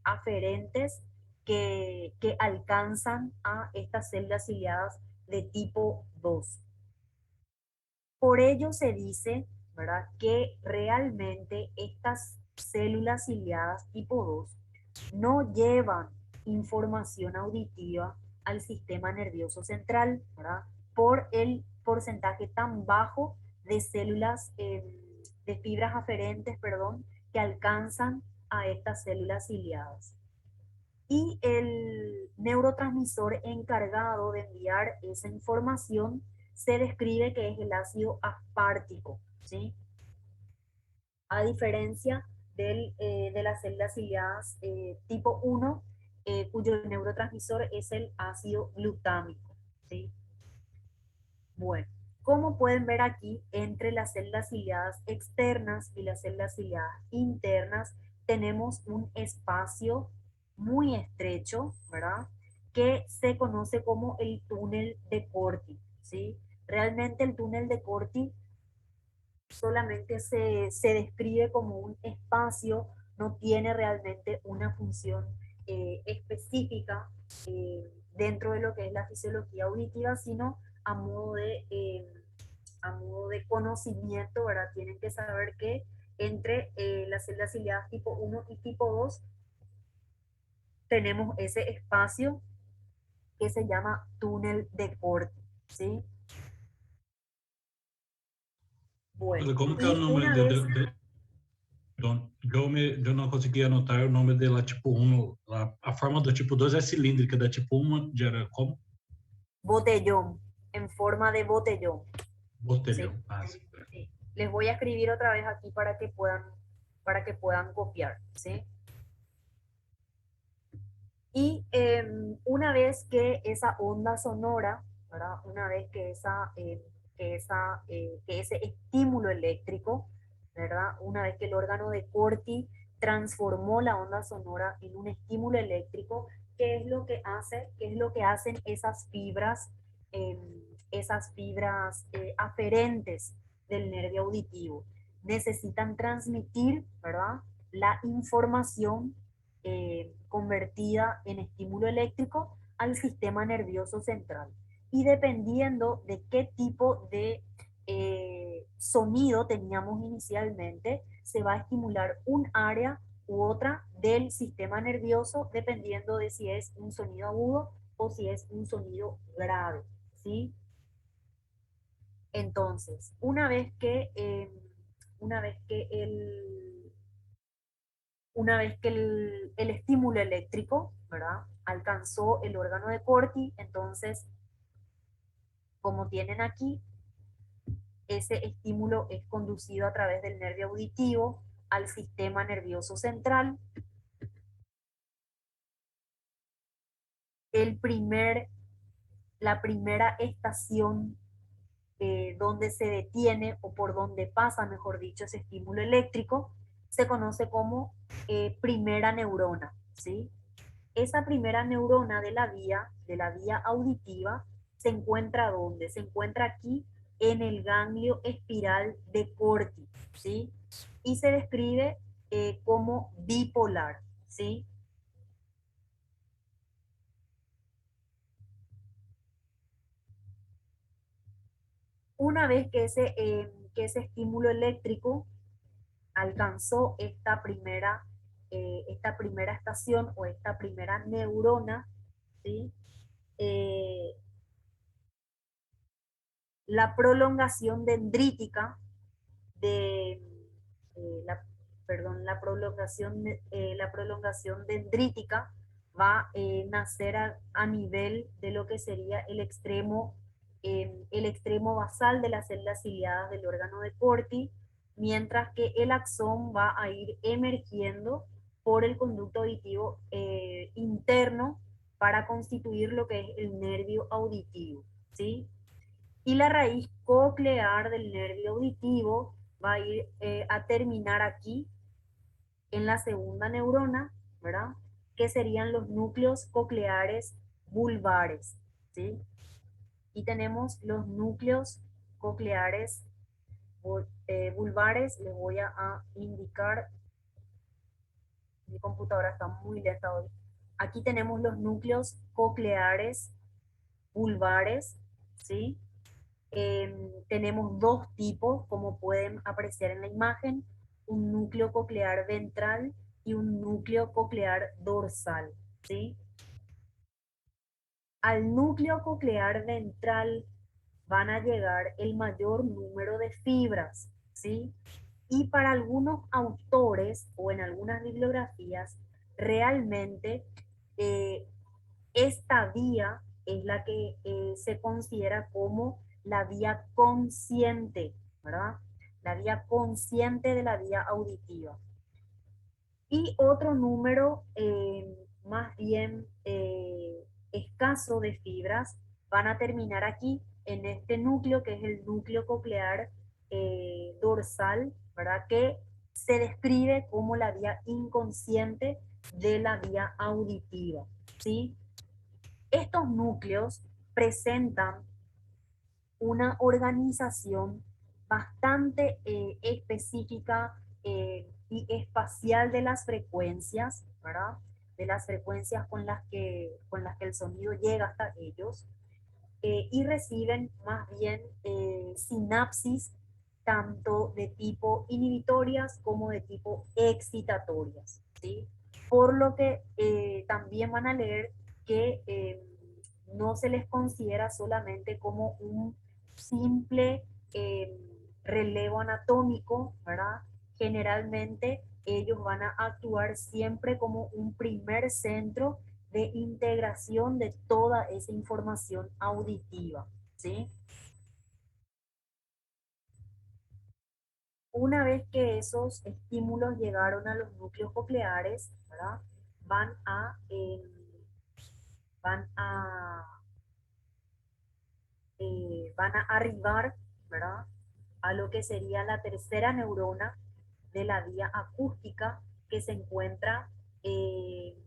aferentes que alcanzan a estas células ciliadas de tipo 2. Por ello se dice, ¿verdad?, que realmente estas células ciliadas tipo 2 no llevan información auditiva al sistema nervioso central, ¿verdad?, por el porcentaje tan bajo de células, de fibras aferentes, perdón, que alcanzan a estas células ciliadas. Y el neurotransmisor encargado de enviar esa información se describe que es el ácido aspártico, ¿sí? A diferencia de las células ciliadas tipo 1, cuyo neurotransmisor es el ácido glutámico, ¿sí? Bueno, como pueden ver aquí, entre las células ciliadas externas y las células ciliadas internas, tenemos un espacio muy estrecho, ¿verdad? Que se conoce como el túnel de Corti, ¿sí? Realmente el túnel de Corti solamente se describe como un espacio, no tiene realmente una función específica dentro de lo que es la fisiología auditiva, sino a modo de conocimiento, ¿verdad? Tienen que saber que entre las células ciliadas tipo 1 y tipo 2 tenemos ese espacio que se llama túnel de Corti, ¿sí? Bueno, ¿Cómo que é o y nome una vez... eu não consegui anotar o nome dela tipo 1. A forma do tipo 2 é cilíndrica, da tipo 1 era como? Botellón, en forma de botellón, ¿sí? Botelhão. Ah, sim. Sí. Les voy a escribir otra vez aquí para que puedan copiar, ¿sí? Y una vez que esa onda sonora, ¿verdad? Una vez que, que ese estímulo eléctrico, ¿verdad? Una vez que el órgano de Corti transformó la onda sonora en un estímulo eléctrico, ¿qué es lo que hace? ¿Qué es lo que hacen eh, esas fibras aferentes del nervio auditivo? Necesitan transmitir, ¿verdad?, la información convertida en estímulo eléctrico al sistema nervioso central. Y dependiendo de qué tipo de sonido teníamos inicialmente, se va a estimular un área u otra del sistema nervioso, dependiendo de si es un sonido agudo o si es un sonido grave, ¿sí? Entonces, una vez que el estímulo eléctrico, ¿verdad? Alcanzó el órgano de Corti, entonces, como tienen aquí, ese estímulo es conducido a través del nervio auditivo al sistema nervioso central. La primera estación donde se detiene o por donde pasa, mejor dicho, ese estímulo eléctrico, se conoce como primera neurona, ¿sí? Esa primera neurona de la vía auditiva, se encuentra ¿dónde? Se encuentra aquí en el ganglio espiral de Corti, ¿sí? Y se describe como bipolar, ¿sí? Una vez que ese estímulo eléctrico alcanzó esta primera estación o esta primera neurona, ¿sí? Eh, la prolongación dendrítica de, la, perdón, la prolongación dendrítica va a nacer a nivel de lo que sería el extremo basal de las células ciliadas del órgano de Corti, mientras que el axón va a ir emergiendo por el conducto auditivo interno para constituir lo que es el nervio auditivo, ¿sí? Y la raíz coclear del nervio auditivo va a ir a terminar aquí en la segunda neurona, ¿verdad? Que serían los núcleos cocleares vulvares, ¿sí? Y tenemos los núcleos cocleares vulvares, les voy a indicar, mi computadora está muy lenta hoy. Aquí tenemos los núcleos cocleares vulvares, ¿sí? Tenemos dos tipos, como pueden apreciar en la imagen, un núcleo coclear ventral y un núcleo coclear dorsal, ¿sí? Al núcleo coclear ventral van a llegar el mayor número de fibras, ¿sí? Y para algunos autores o en algunas bibliografías, realmente eh, esta vía es la que se considera como la vía consciente, ¿verdad? La vía consciente de la vía auditiva. Y otro número más bien escaso de fibras van a terminar aquí, en este núcleo, que es el núcleo coclear dorsal, ¿verdad? Que se describe como la vía inconsciente de la vía auditiva, ¿sí? Estos núcleos presentan una organización bastante específica y espacial de las frecuencias, ¿verdad? De las frecuencias con las que el sonido llega hasta ellos, y reciben más bien sinapsis tanto de tipo inhibitorias como de tipo excitatorias, ¿sí? Por lo que también van a leer que no se les considera solamente como un simple eh, relevo anatómico, ¿verdad? Generalmente ellos van a actuar siempre como un primer centro de integración de toda esa información auditiva, ¿sí? Una vez que esos estímulos llegaron a los núcleos cocleares, ¿verdad? Van a, eh, van a, van a arribar, ¿verdad? A lo que sería la tercera neurona de la vía acústica, que se encuentra, eh,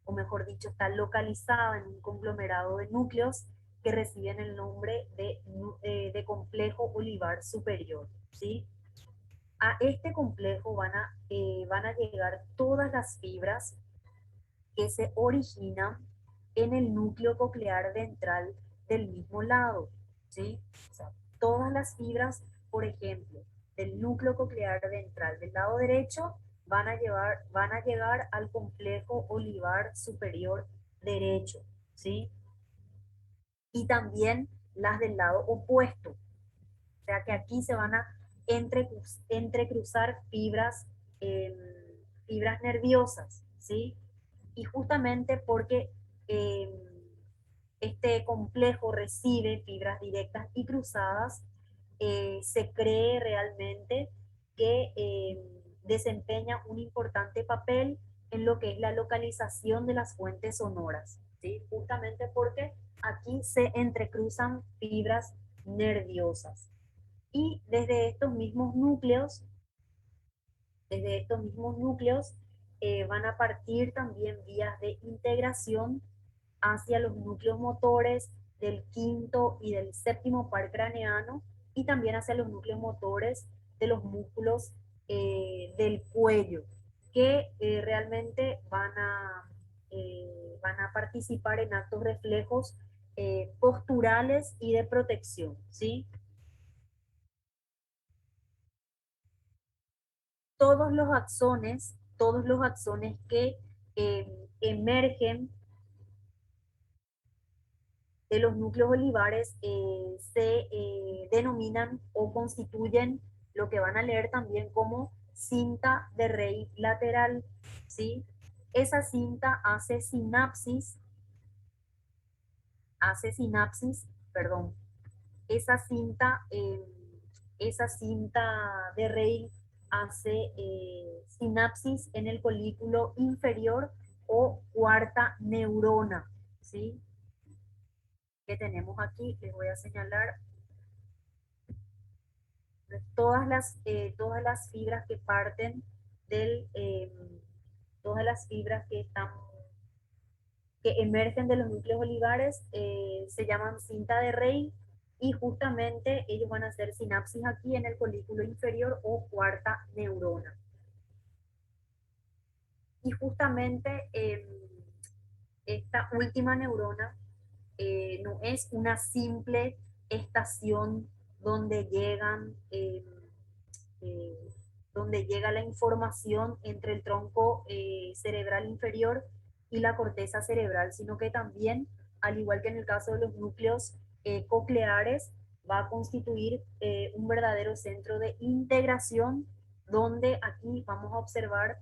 o mejor dicho, está localizada en un conglomerado de núcleos que reciben el nombre de complejo olivar superior, ¿sí? A este complejo van a llegar todas las fibras que se originan en el núcleo coclear ventral del mismo lado, ¿sí? O sea, todas las fibras, por ejemplo, del núcleo coclear ventral del lado derecho van a llegar al complejo olivar superior derecho, ¿sí? Y también las del lado opuesto, O sea que aquí se van a entrecruzar fibras, fibras nerviosas, ¿sí? Y justamente porque eh, este complejo recibe fibras directas y cruzadas, se cree realmente que desempeña un importante papel en lo que es la localización de las fuentes sonoras, ¿sí? Justamente porque aquí se entrecruzan fibras nerviosas. Y desde estos mismos núcleos van a partir también vías de integración hacia los núcleos motores del quinto y del séptimo par craneano y también hacia los núcleos motores de los músculos del cuello, que realmente van a participar en actos reflejos posturales y de protección, ¿sí? Todos los axones que emergen de los núcleos olivares se denominan o constituyen lo que van a leer también como cinta de Rey lateral, ¿sí? Esa cinta hace sinapsis, perdón, esa cinta, esa cinta de Rey hace sinapsis en el colículo inferior o cuarta neurona, ¿sí? Que tenemos aquí, les voy a señalar todas las fibras que parten del, todas las fibras que emergen de los núcleos olivares se llaman cinta de Rey y justamente ellos van a hacer sinapsis aquí en el colículo inferior o cuarta neurona. Y justamente esta última neurona no es una simple estación donde donde llega la información entre el tronco cerebral inferior y la corteza cerebral, sino que también, al igual que en el caso de los núcleos cocleares, va a constituir un verdadero centro de integración, donde aquí vamos a observar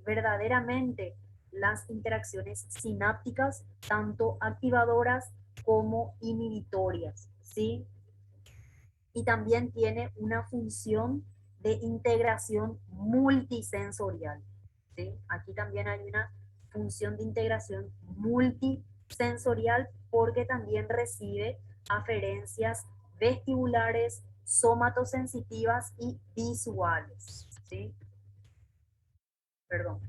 verdaderamente las interacciones sinápticas, tanto activadoras como inhibitorias, ¿sí? Y también tiene una función de integración multisensorial, ¿sí? Aquí también hay una función de integración multisensorial porque también recibe aferencias vestibulares, somatosensitivas y visuales, ¿sí? Perdón.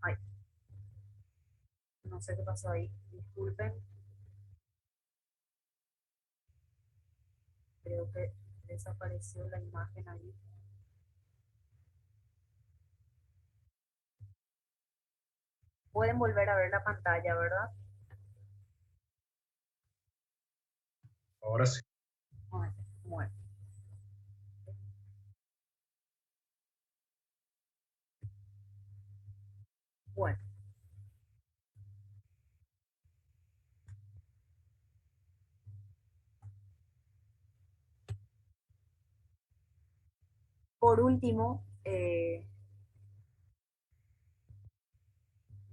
Ay, no sé qué pasó ahí, disculpen. Creo que desapareció la imagen ahí. Pueden volver a ver la pantalla, ¿verdad? Ahora sí. Bueno, bueno. Bueno, por último,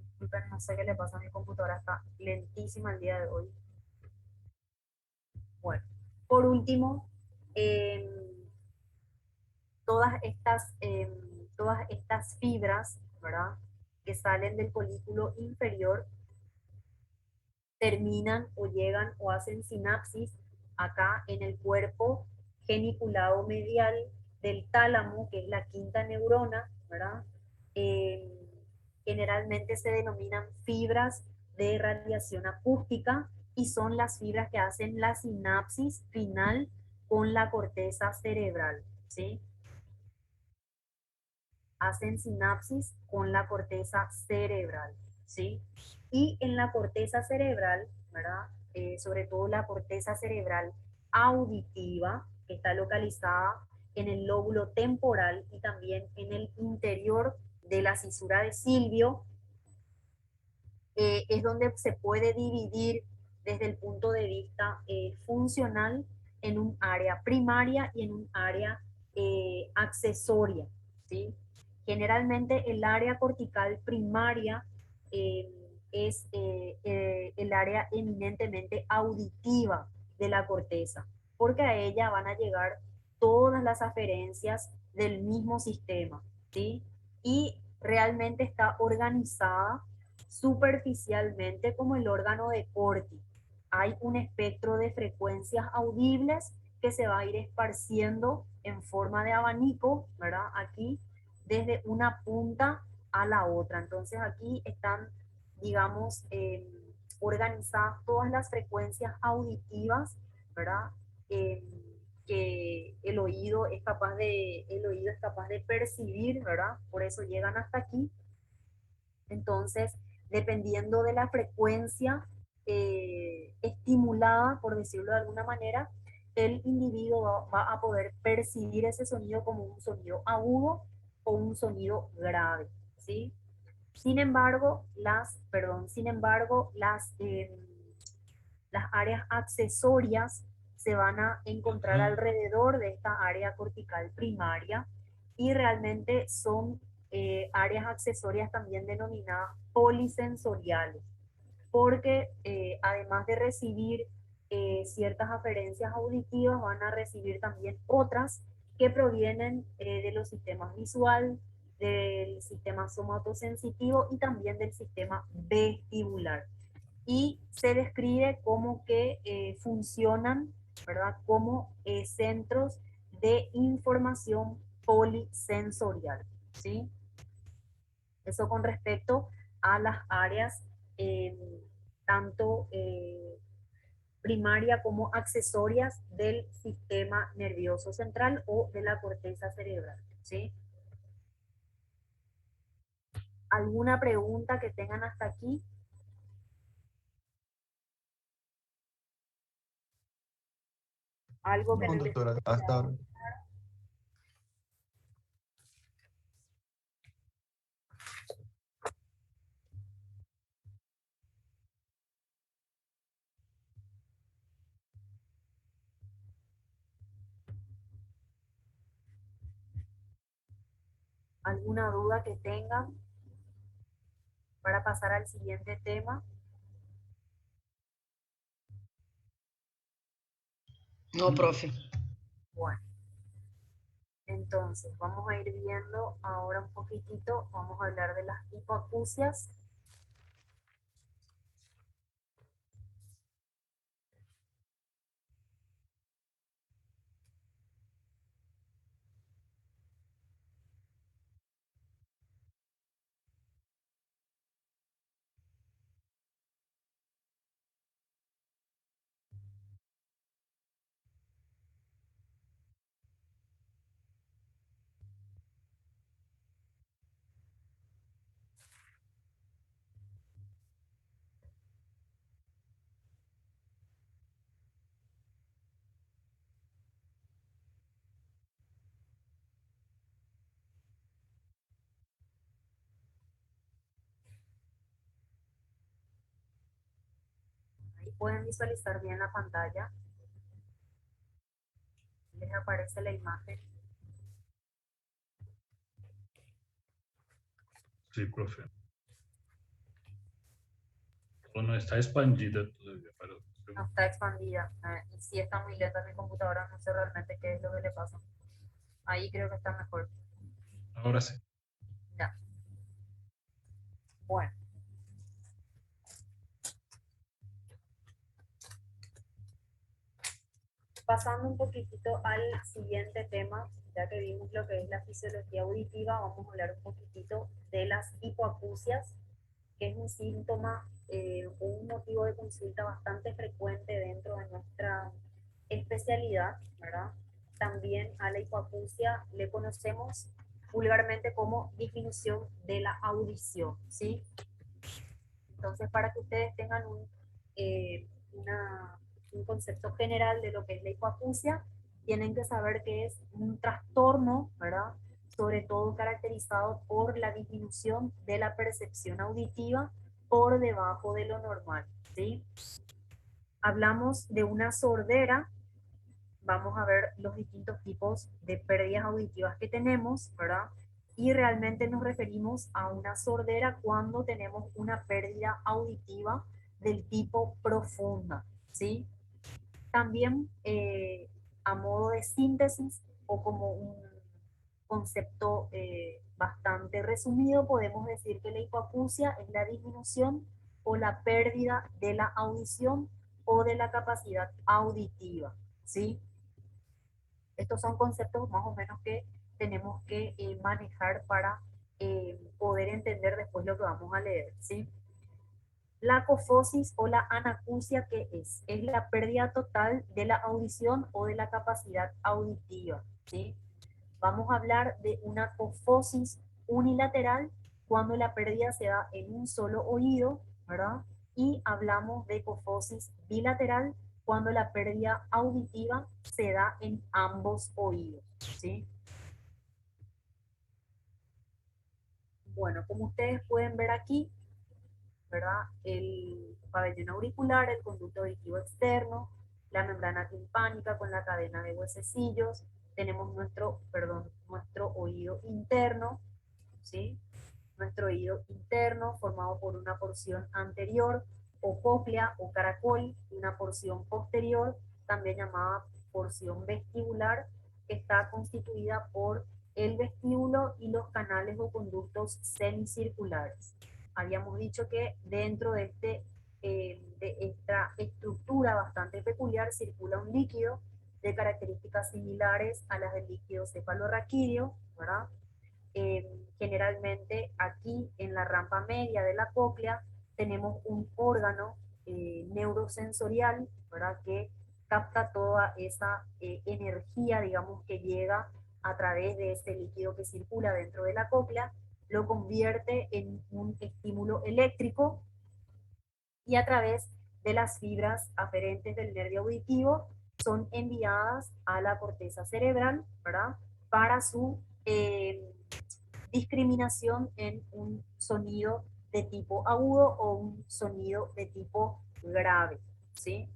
disculpen, no sé qué le pasa a mi computadora, está lentísima el día de hoy. Bueno, por último, em, todas estas fibras, ¿verdad? Que salen del folículo inferior, terminan o llegan o hacen sinapsis acá en el cuerpo geniculado medial del tálamo, que es la quinta neurona, ¿verdad? Eh, Generalmente se denominan fibras de radiación acústica y son las fibras que hacen la sinapsis final con la corteza cerebral, ¿sí? Hacen sinapsis con la corteza cerebral, ¿sí? Y en la corteza cerebral, ¿verdad? Sobre todo la corteza cerebral auditiva, que está localizada en el lóbulo temporal y también en el interior de la cisura de Silvio, es donde se puede dividir desde el punto de vista funcional en un área primaria y en un área accesoria, ¿sí? Generalmente el área cortical primaria es el área eminentemente auditiva de la corteza, porque a ella van a llegar todas las aferencias del mismo sistema, ¿sí? Y realmente está organizada superficialmente como el órgano de Corti. Hay un espectro de frecuencias audibles que se va a ir esparciendo en forma de abanico, ¿verdad? Aquí, desde una punta a la otra. Entonces aquí están, digamos, organizadas todas las frecuencias auditivas, ¿verdad? Que el oído es capaz de percibir, ¿verdad? Por eso llegan hasta aquí. Entonces, dependiendo de la frecuencia estimulada, por decirlo de alguna manera, el individuo va a poder percibir ese sonido como un sonido agudo o un sonido grave, ¿sí? Sin embargo, las áreas accesorias se van a encontrar alrededor de esta área cortical primaria y realmente son áreas accesorias también denominadas polisensoriales, porque además de recibir ciertas aferencias auditivas, van a recibir también otras que provienen de los sistemas visual, del sistema somatosensitivo y también del sistema vestibular. Y se describe como que funcionan, ¿verdad? Como centros de información polisensorial, ¿sí? Eso con respecto a las áreas eh, tanto primaria como accesorias del sistema nervioso central o de la corteza cerebral, ¿sí? ¿Alguna pregunta que tengan hasta aquí? Algo que No, no les doctora, hasta ahora. ¿Alguna duda que tengan para pasar al siguiente tema? No, profe. Bueno, entonces vamos a ir viendo ahora un poquitito, vamos a hablar de las hipoacusias. Ahí pueden visualizar bien la pantalla, les aparece la imagen. Sí, profe. Bueno, está expandida todavía, pero No está expandida. Y sí está muy lenta mi computadora, no sé realmente qué es lo que le pasa. Ahí creo que está mejor. ahora sí. Ya. Bueno. Pasando un poquitito al siguiente tema, ya que vimos lo que es la fisiología auditiva, vamos a hablar un poquitito de las hipoacusias, que es un síntoma o un motivo de consulta bastante frecuente dentro de nuestra especialidad, ¿verdad? También a la hipoacusia le conocemos vulgarmente como disminución de la audición, ¿sí? Entonces, para que ustedes tengan eh, un concepto general de lo que es la hipoacusia, tienen que saber que es un trastorno, ¿verdad? Sobre todo caracterizado por la disminución de la percepción auditiva por debajo de lo normal, ¿sí? Hablamos de una sordera vamos a ver los distintos tipos de pérdidas auditivas que tenemos, ¿verdad? Y realmente nos referimos a una sordera cuando tenemos una pérdida auditiva del tipo profunda, ¿sí? También a modo de síntesis o como un concepto bastante resumido, podemos decir que la hipoacusia es la disminución o la pérdida de la audición o de la capacidad auditiva, ¿sí? Estos son conceptos más o menos que tenemos que manejar para poder entender después lo que vamos a leer, ¿sí? La apofosis o la anacusia, ¿qué es? Es la pérdida total de la audición o de la capacidad auditiva, ¿sí? Vamos a hablar de una apofosis unilateral cuando la pérdida se da en un solo oído, ¿verdad? Y hablamos de apofosis bilateral cuando la pérdida auditiva se da en ambos oídos, ¿sí? Bueno, como ustedes pueden ver aquí, ¿verdad? El pabellón auricular, el conducto auditivo externo, la membrana timpánica con la cadena de huesecillos, tenemos nuestro oído interno, ¿sí? Nuestro oído interno formado por una porción anterior o cóclea o caracol y una porción posterior, también llamada porción vestibular, que está constituida por el vestíbulo y los canales o conductos semicirculares. Habíamos dicho que dentro de esta estructura bastante peculiar circula un líquido de características similares a las del líquido cefalorraquídeo, ¿verdad? Generalmente aquí en la rampa media de la cóclea tenemos un órgano neurosensorial, ¿verdad? Que capta toda esa energía, digamos, que llega a través de ese líquido que circula dentro de la cóclea, lo convierte en un estímulo eléctrico y a través de las fibras aferentes del nervio auditivo son enviadas a la corteza cerebral, ¿verdad? Para su discriminación en un sonido de tipo agudo o un sonido de tipo grave, ¿sí?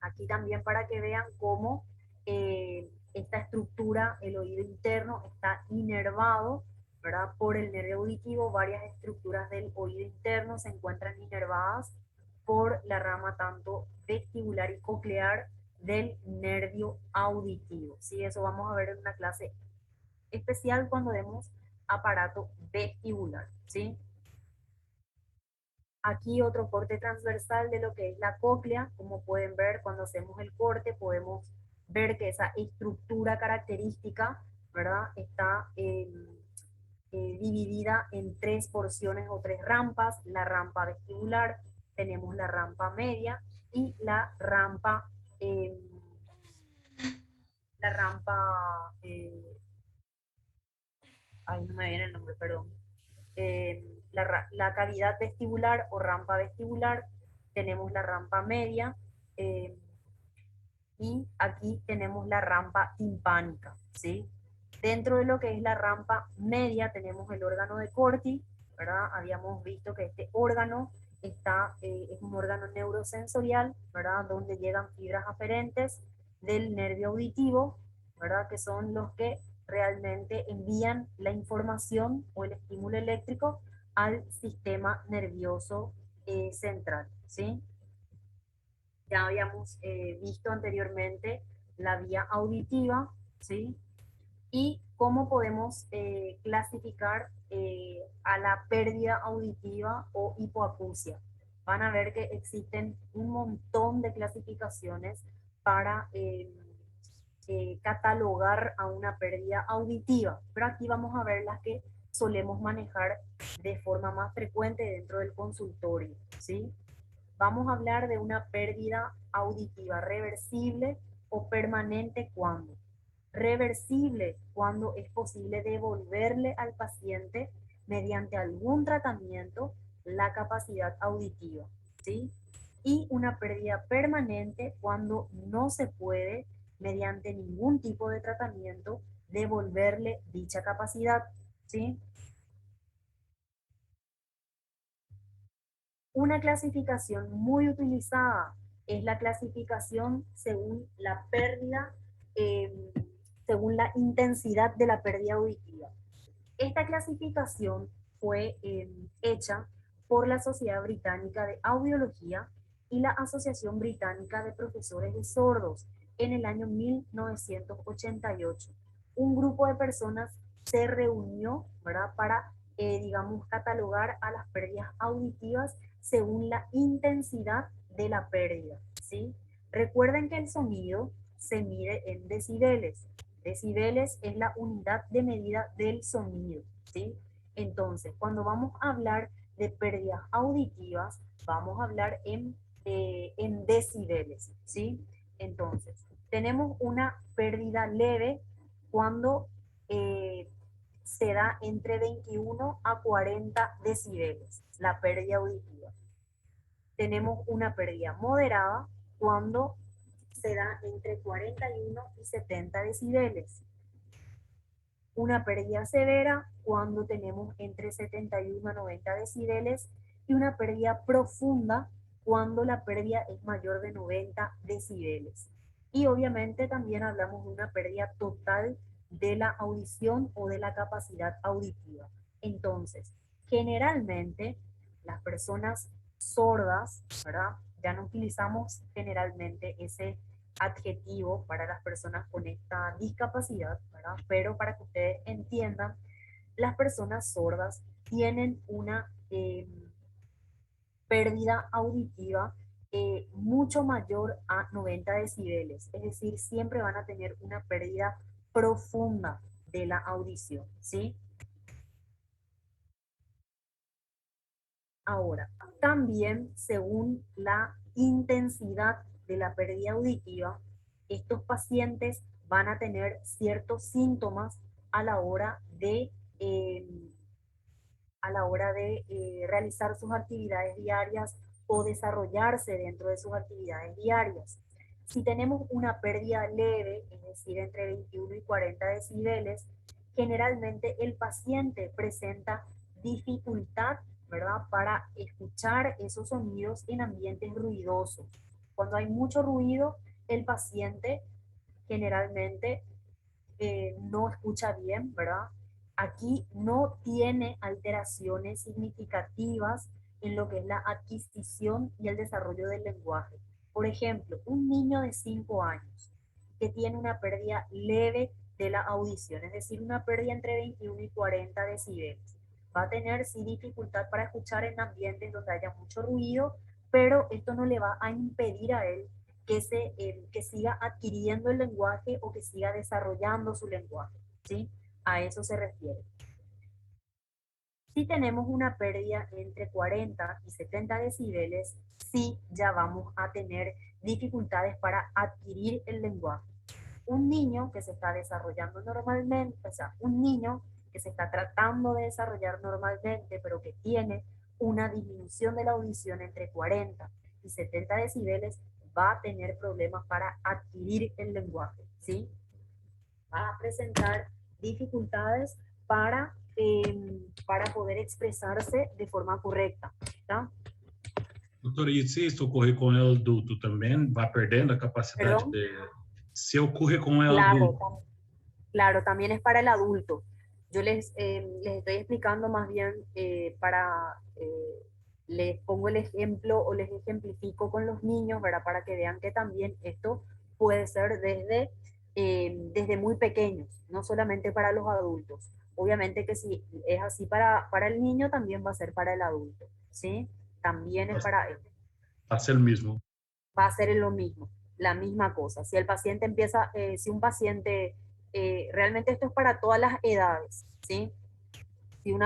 Aquí también para que vean cómo esta estructura, el oído interno, está inervado, ¿verdad? Por el nervio auditivo. Varias estructuras del oído interno se encuentran inervadas por la rama tanto vestibular y coclear del nervio auditivo, ¿sí? Eso vamos a ver en una clase especial cuando vemos aparato vestibular, ¿sí? Aquí otro corte transversal de lo que es la cóclea. Como pueden ver, cuando hacemos el corte podemos ver que esa estructura característica, ¿verdad? Está dividida en tres porciones o tres rampas. La rampa vestibular, tenemos la rampa media y eh, la rampa, ay, no me viene el nombre, perdón. La cavidad vestibular o rampa vestibular, tenemos la rampa media eh, y aquí tenemos la rampa timpánica, ¿sí? Dentro de lo que es la rampa media tenemos el órgano de Corti, ¿verdad? Habíamos visto que este órgano es un órgano neurosensorial, ¿verdad? Donde llegan fibras aferentes del nervio auditivo, ¿verdad? Que son los que realmente envían la información o el estímulo eléctrico al sistema nervioso central, ¿sí? Ya habíamos visto anteriormente la vía auditiva, ¿sí? Y cómo podemos clasificar a la pérdida auditiva o hipoacusia. Van a ver que existen un montón de clasificaciones para catalogar a una pérdida auditiva, pero aquí vamos a ver las que solemos manejar de forma más frecuente dentro del consultorio, ¿sí? Vamos a hablar de una pérdida auditiva reversible o permanente cuando. Reversible cuando es posible devolverle al paciente mediante algún tratamiento la capacidad auditiva, ¿sí? Y una pérdida permanente cuando no se puede, mediante ningún tipo de tratamiento, devolverle dicha capacidad, ¿sí? Una clasificación muy utilizada es la clasificación según la pérdida, según la intensidad de la pérdida auditiva. Esta clasificación fue hecha por la Sociedad Británica de Audiología y la Asociación Británica de Profesores de Sordos en el año 1988. Un grupo de personas se reunió, ¿verdad?, para, digamos, catalogar a las pérdidas auditivas según la intensidad de la pérdida, ¿sí? Recuerden que el sonido se mide en decibeles. Decibeles es la unidad de medida del sonido, ¿sí? Entonces, cuando vamos a hablar de pérdidas auditivas, vamos a hablar en decibeles, ¿sí? Entonces, tenemos una pérdida leve cuando se da entre 21 a 40 decibeles, la pérdida auditiva. Tenemos una pérdida moderada cuando se da entre 41 y 70 decibeles. Una pérdida severa cuando tenemos entre 71 a 90 decibeles y una pérdida profunda cuando la pérdida es mayor de 90 decibeles. Y obviamente también hablamos de una pérdida total de la audición o de la capacidad auditiva. Entonces, generalmente las personas sordas, ¿verdad? Ya no utilizamos generalmente ese adjetivo para las personas con esta discapacidad, ¿verdad? Pero para que ustedes entiendan, las personas sordas tienen una pérdida auditiva mucho mayor a 90 decibeles, es decir, siempre van a tener una pérdida profunda de la audición, ¿sí? Ahora, también según la intensidad de la pérdida auditiva, estos pacientes van a tener ciertos síntomas a la hora de, realizar sus actividades diarias o desarrollarse dentro de sus actividades diarias. Si tenemos una pérdida leve, es decir, entre 21 y 40 decibeles, generalmente el paciente presenta dificultad, ¿verdad?, para escuchar esos sonidos en ambientes ruidosos. Cuando hay mucho ruido, el paciente generalmente no escucha bien, ¿verdad? Aquí no tiene alteraciones significativas en lo que es la adquisición y el desarrollo del lenguaje. Por ejemplo, un niño de 5 años que tiene una pérdida leve de la audición, es decir, una pérdida entre 21 y 40 decibeles, va a tener sí dificultad para escuchar en ambientes donde haya mucho ruido, pero esto no le va a impedir a él que siga adquiriendo el lenguaje o que siga desarrollando su lenguaje, ¿sí? A eso se refiere. Si tenemos una pérdida entre 40 y 70 decibeles, sí ya vamos a tener dificultades para adquirir el lenguaje. Un niño que se está desarrollando normalmente, o sea, un niño que se está tratando de desarrollar normalmente, pero que tiene una disminución de la audición entre 40 y 70 decibeles, va a tener problemas para adquirir el lenguaje, ¿sí? Va a presentar dificultades para poder expressar-se de forma correta, tá? Doutora, e se isso ocorrer com o adulto também, vai perdendo a capacidade Perdão? de... Se ocorrer com o Claro, adulto, claro, también es para el adulto. Yo les estoy explicando más bien les pongo el ejemplo o les ejemplifico con los niños, ¿verdad? Para que vean que también esto puede ser desde muy pequeños, no solamente para los adultos. Obviamente que si es así para el niño, también va a ser para el adulto, ¿sí? También es para él. va a ser o mesmo. Va a ser lo mismo, la misma cosa. Si el paciente empieza, si un paciente, realmente esto es para todas las edades, ¿sí? Si un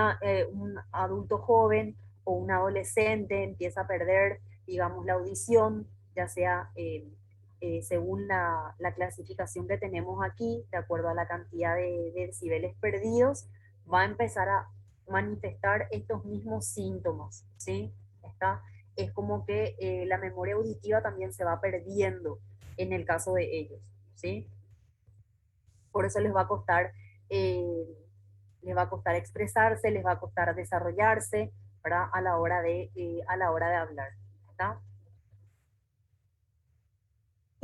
adulto joven o un adolescente empieza a perder, digamos, la audición, ya sea según la clasificación que tenemos aquí, de acuerdo a la cantidad de decibeles perdidos, va a empezar a manifestar estos mismos síntomas, ¿sí? Es como que la memoria auditiva también se va perdiendo en el caso de ellos, ¿sí? Por eso eh, les va a costar expresarse, les va a costar desarrollarse, ¿verdad? A la hora de hablar, ¿está?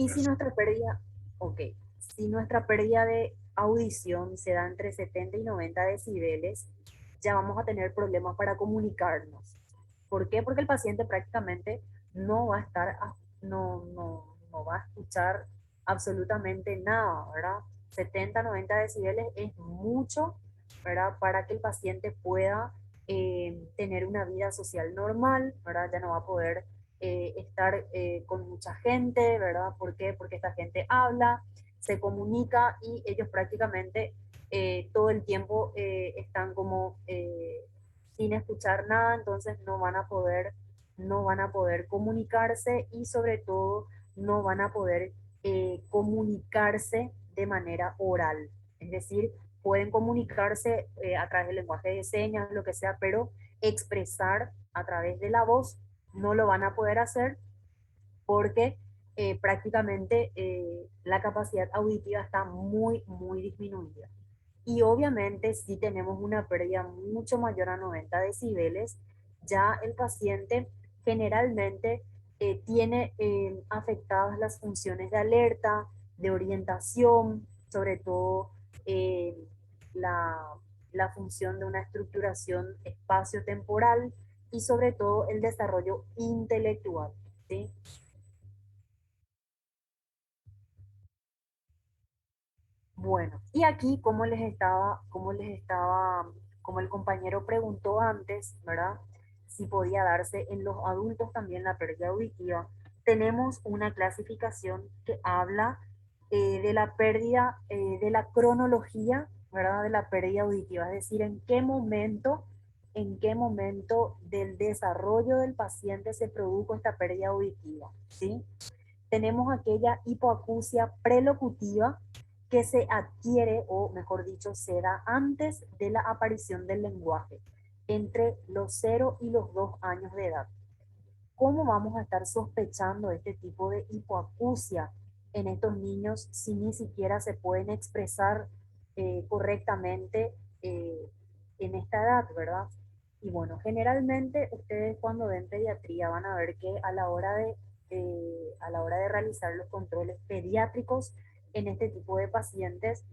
Y si nuestra pérdida, ok, si nuestra pérdida de audición se da entre 70 y 90 decibeles, ya vamos a tener problemas para comunicarnos. ¿Por qué? Porque el paciente prácticamente no va a estar, no va a escuchar absolutamente nada, ¿verdad? 70, 90 decibeles es mucho, ¿verdad? Para que el paciente pueda tener una vida social normal, ¿verdad? Ya no va a poder estar con mucha gente, ¿verdad? ¿Por qué? Porque esta gente habla, se comunica y ellos prácticamente todo el tiempo están como sin escuchar nada, entonces no van a poder comunicarse y sobre todo no van a poder comunicarse de manera oral. Es decir, pueden comunicarse a través del lenguaje de señas, lo que sea, pero expresar a través de la voz no lo van a poder hacer porque prácticamente la capacidad auditiva está muy, muy disminuida. Y obviamente si tenemos una pérdida mucho mayor a 90 decibeles, ya el paciente generalmente tiene afectadas las funciones de alerta, de orientación, sobre todo eh, la, la función de una estructuración espacio-temporal y sobre todo el desarrollo intelectual, ¿sí? Bueno, y aquí como el compañero preguntó antes, ¿verdad? Si podía darse en los adultos también la pérdida auditiva, tenemos una clasificación que habla de la pérdida, de la cronología, ¿verdad? De la pérdida auditiva, es decir, en qué momento del desarrollo del paciente se produjo esta pérdida auditiva, ¿sí? Tenemos aquella hipoacusia prelocutiva que se adquiere, o mejor dicho, se da antes de la aparición del lenguaje, entre los 0 y los 2 años de edad. ¿Cómo vamos a estar sospechando este tipo de hipoacusia en estos niños si ni siquiera se pueden expresar correctamente en esta edad, verdad? Y bueno, generalmente ustedes cuando ven pediatría van a ver que a la hora de realizar los controles pediátricos en este tipo de pacientes,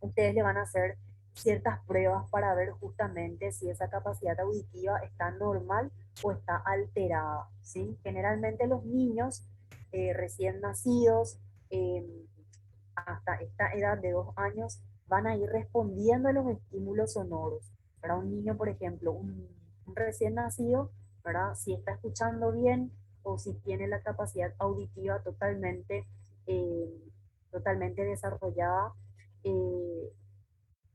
ustedes le van a hacer ciertas pruebas para ver justamente si esa capacidad auditiva está normal o está alterada, ¿sí? Generalmente los niños recién nacidos eh, hasta esta edad de 2 años van a ir respondiendo a los estímulos sonoros. Para un niño, por ejemplo, un recién nacido, ¿verdad? Si está escuchando bien o si tiene la capacidad auditiva eh, totalmente desarrollada, eh,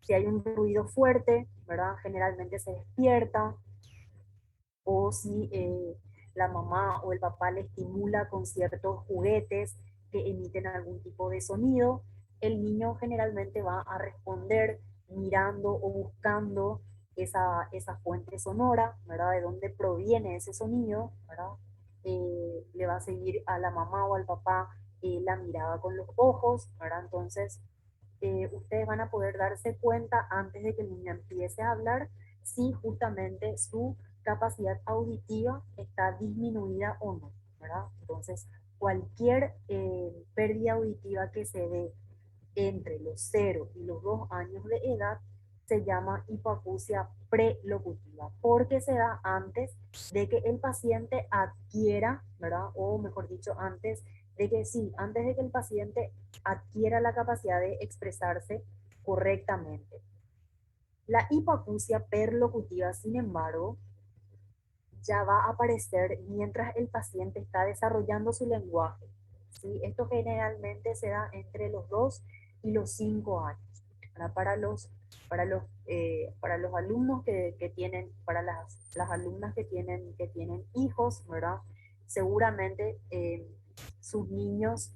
si hay un ruido fuerte, ¿verdad? Generalmente se despierta, o si la mamá o el papá le estimula con ciertos juguetes que emiten algún tipo de sonido, el niño generalmente va a responder mirando o buscando esa fuente sonora, ¿verdad? De dónde proviene ese sonido, ¿verdad? Le va a seguir a la mamá o al papá la mirada con los ojos, ¿verdad? Entonces, ustedes van a poder darse cuenta antes de que el niño empiece a hablar si justamente su capacidad auditiva está disminuida o no, ¿verdad? Entonces, cualquier pérdida auditiva que se dé entre los 0 y los 2 años de edad se llama hipoacusia prelocutiva, porque se da antes de que el paciente adquiera, ¿verdad? O mejor dicho, antes de que el paciente adquiera la capacidad de expresarse correctamente. La hipoacusia perlocutiva, sin embargo, ya va a aparecer mientras el paciente está desarrollando su lenguaje, ¿sí? Esto generalmente se da entre los 2 y los 5 años. ¿Verdad? Para los alumnos que tienen, para las alumnas que tienen hijos, ¿verdad? Seguramente sus niños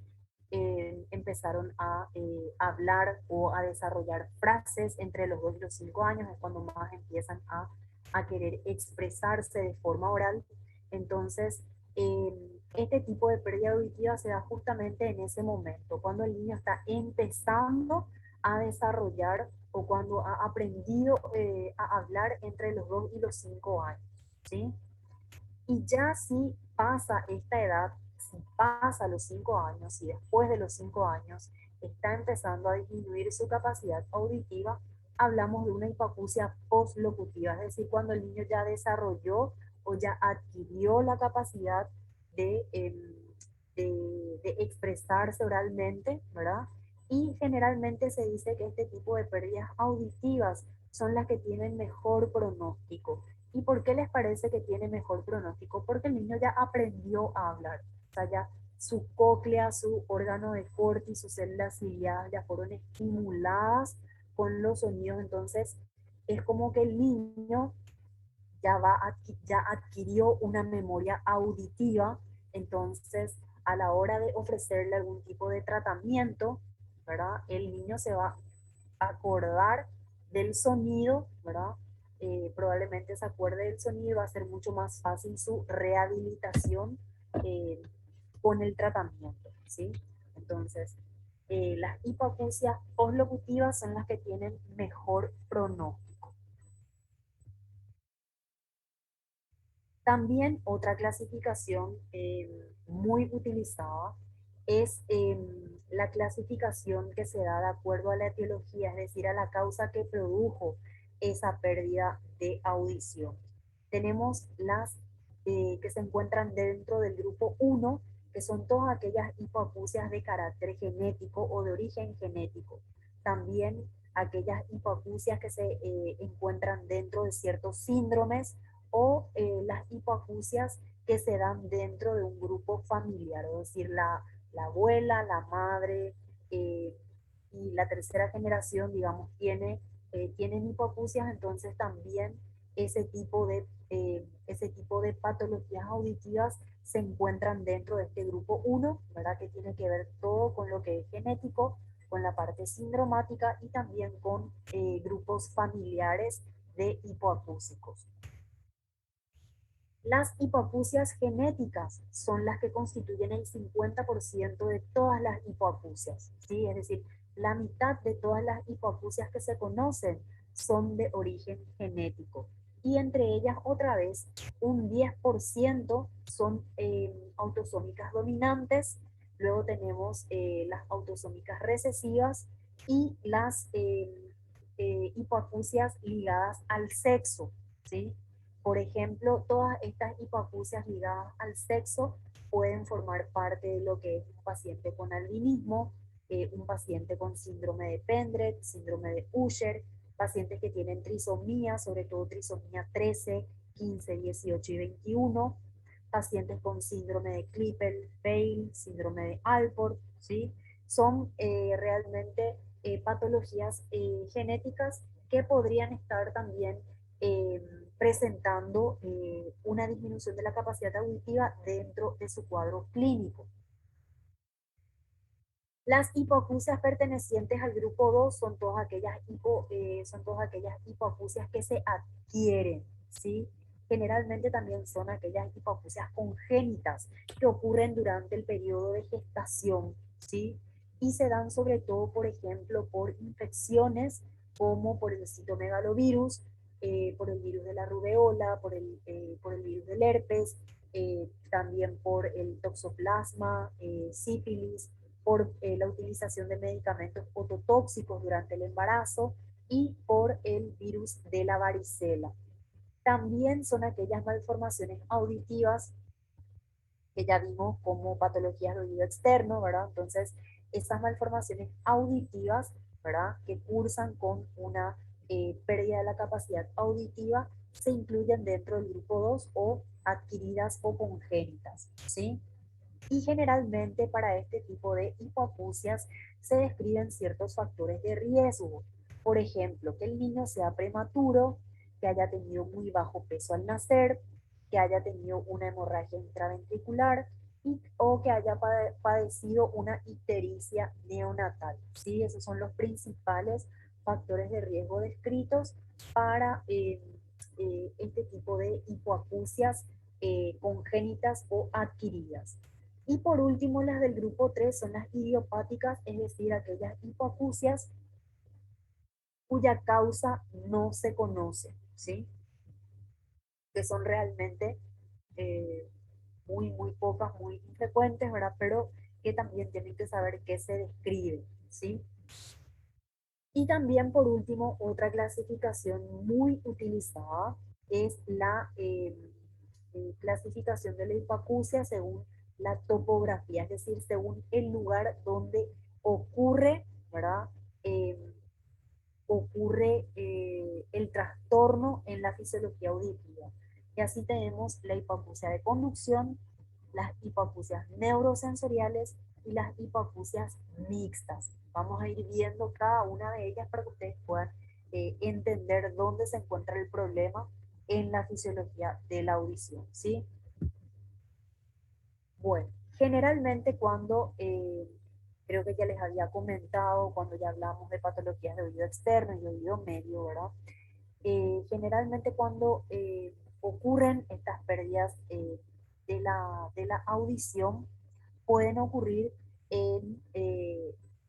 empezaron a hablar o a desarrollar frases entre los 2 y los 5 años, es cuando más empiezan a querer expresarse de forma oral. Entonces, este tipo de pérdida auditiva se da justamente en ese momento, cuando el niño está empezando a desarrollar o cuando ha aprendido a hablar entre los 2 y los 5 años, ¿sí? Y ya si pasa esta edad, si pasa los 5 años y después de los 5 años está empezando a disminuir su capacidad auditiva, hablamos de una hipoacusia postlocutiva, es decir, cuando el niño ya desarrolló o ya adquirió la capacidad de, de expresarse oralmente, ¿verdad? Y generalmente se dice que este tipo de pérdidas auditivas son las que tienen mejor pronóstico. ¿Y por qué les parece que tiene mejor pronóstico? Porque el niño ya aprendió a hablar, o sea, ya su cóclea, su órgano de Corti, sus células ciliadas ya fueron estimuladas con los sonidos, entonces es como que el niño ya adquirió una memoria auditiva, entonces a la hora de ofrecerle algún tipo de tratamiento, ¿verdad? El niño se va a acordar del sonido, ¿verdad? Probablemente se acuerde del sonido y va a ser mucho más fácil su rehabilitación eh, con el tratamiento, ¿sí? Entonces, las hipoacusias postlocutivas son las que tienen mejor pronóstico. También otra clasificación muy utilizada es la clasificación que se da de acuerdo a la etiología, es decir, a la causa que produjo esa pérdida de audición. Tenemos las que se encuentran dentro del grupo 1, que son todas aquellas hipoacusias de carácter genético o de origen genético. También aquellas hipoacusias que se encuentran dentro de ciertos síndromes o las hipoacusias que se dan dentro de un grupo familiar, es decir, la abuela, la madre y la tercera generación, digamos, tienen hipoacusias, entonces también ese tipo de patologías auditivas se encuentran dentro de este grupo 1, ¿verdad? Que tiene que ver todo con lo que es genético, con la parte sindromática y también con grupos familiares de hipoacúsicos. Las hipoacusias genéticas son las que constituyen el 50% de todas las hipoacusias, ¿sí? Es decir, la mitad de todas las hipoacusias que se conocen son de origen genético. Y entre ellas, otra vez, un 10% son autosómicas dominantes, luego tenemos las autosómicas recesivas y las hipoacusias ligadas al sexo, ¿sí? Por ejemplo, todas estas hipoacusias ligadas al sexo pueden formar parte de lo que es un paciente con albinismo, un paciente con síndrome de Pendret, síndrome de Usher, pacientes que tienen trisomía, sobre todo trisomía 13, 15, 18 y 21, pacientes con síndrome de Klippel-Feil, síndrome de Alport, ¿sí? Son realmente patologías genéticas que podrían estar también presentando una disminución de la capacidad auditiva dentro de su cuadro clínico. Las hipoacusias pertenecientes al grupo 2 son todas aquellas hipoacusias que se adquieren, ¿sí? Generalmente también son aquellas hipoacusias congénitas que ocurren durante el periodo de gestación, ¿sí? Y se dan sobre todo, por ejemplo, por infecciones como por el citomegalovirus, por el virus de la rubeola, por el virus del herpes, también por el toxoplasma, sífilis, por la utilización de medicamentos ototóxicos durante el embarazo y por el virus de la varicela. También son aquellas malformaciones auditivas que ya vimos como patologías de oído externo, ¿verdad? Entonces, esas malformaciones auditivas, ¿verdad? Que cursan con una pérdida de la capacidad auditiva, se incluyen dentro del grupo 2 o adquiridas o congénitas, ¿sí? Y generalmente para este tipo de hipoacusias se describen ciertos factores de riesgo. Por ejemplo, que el niño sea prematuro, que haya tenido muy bajo peso al nacer, que haya tenido una hemorragia intraventricular o que haya padecido una ictericia neonatal. ¿Sí? Esos son los principales factores de riesgo descritos para este tipo de hipoacusias congénitas o adquiridas. Y por último, las del grupo 3 son las idiopáticas, es decir, aquellas hipoacusias cuya causa no se conoce, ¿sí? Que son realmente muy pocas, muy infrecuentes, ¿verdad? Pero que también tienen que saber qué se describe, ¿sí? Y también, por último, otra clasificación muy utilizada es la clasificación de la hipacusia según la topografía, es decir, según el lugar donde ocurre, ¿verdad? Eh, ocurre el trastorno en la fisiología auditiva. Y así tenemos la hipacusia de conducción, las hipacusias neurosensoriales y las hipacusias mixtas. Vamos a ir viendo cada una de ellas para que ustedes puedan entender dónde se encuentra el problema en la fisiología de la audición, ¿sí? Bueno, generalmente cuando, creo que ya les había comentado, cuando ya hablamos de patologías de oído externo y de oído medio, ¿verdad? Generalmente cuando ocurren estas pérdidas de la audición, pueden ocurrir en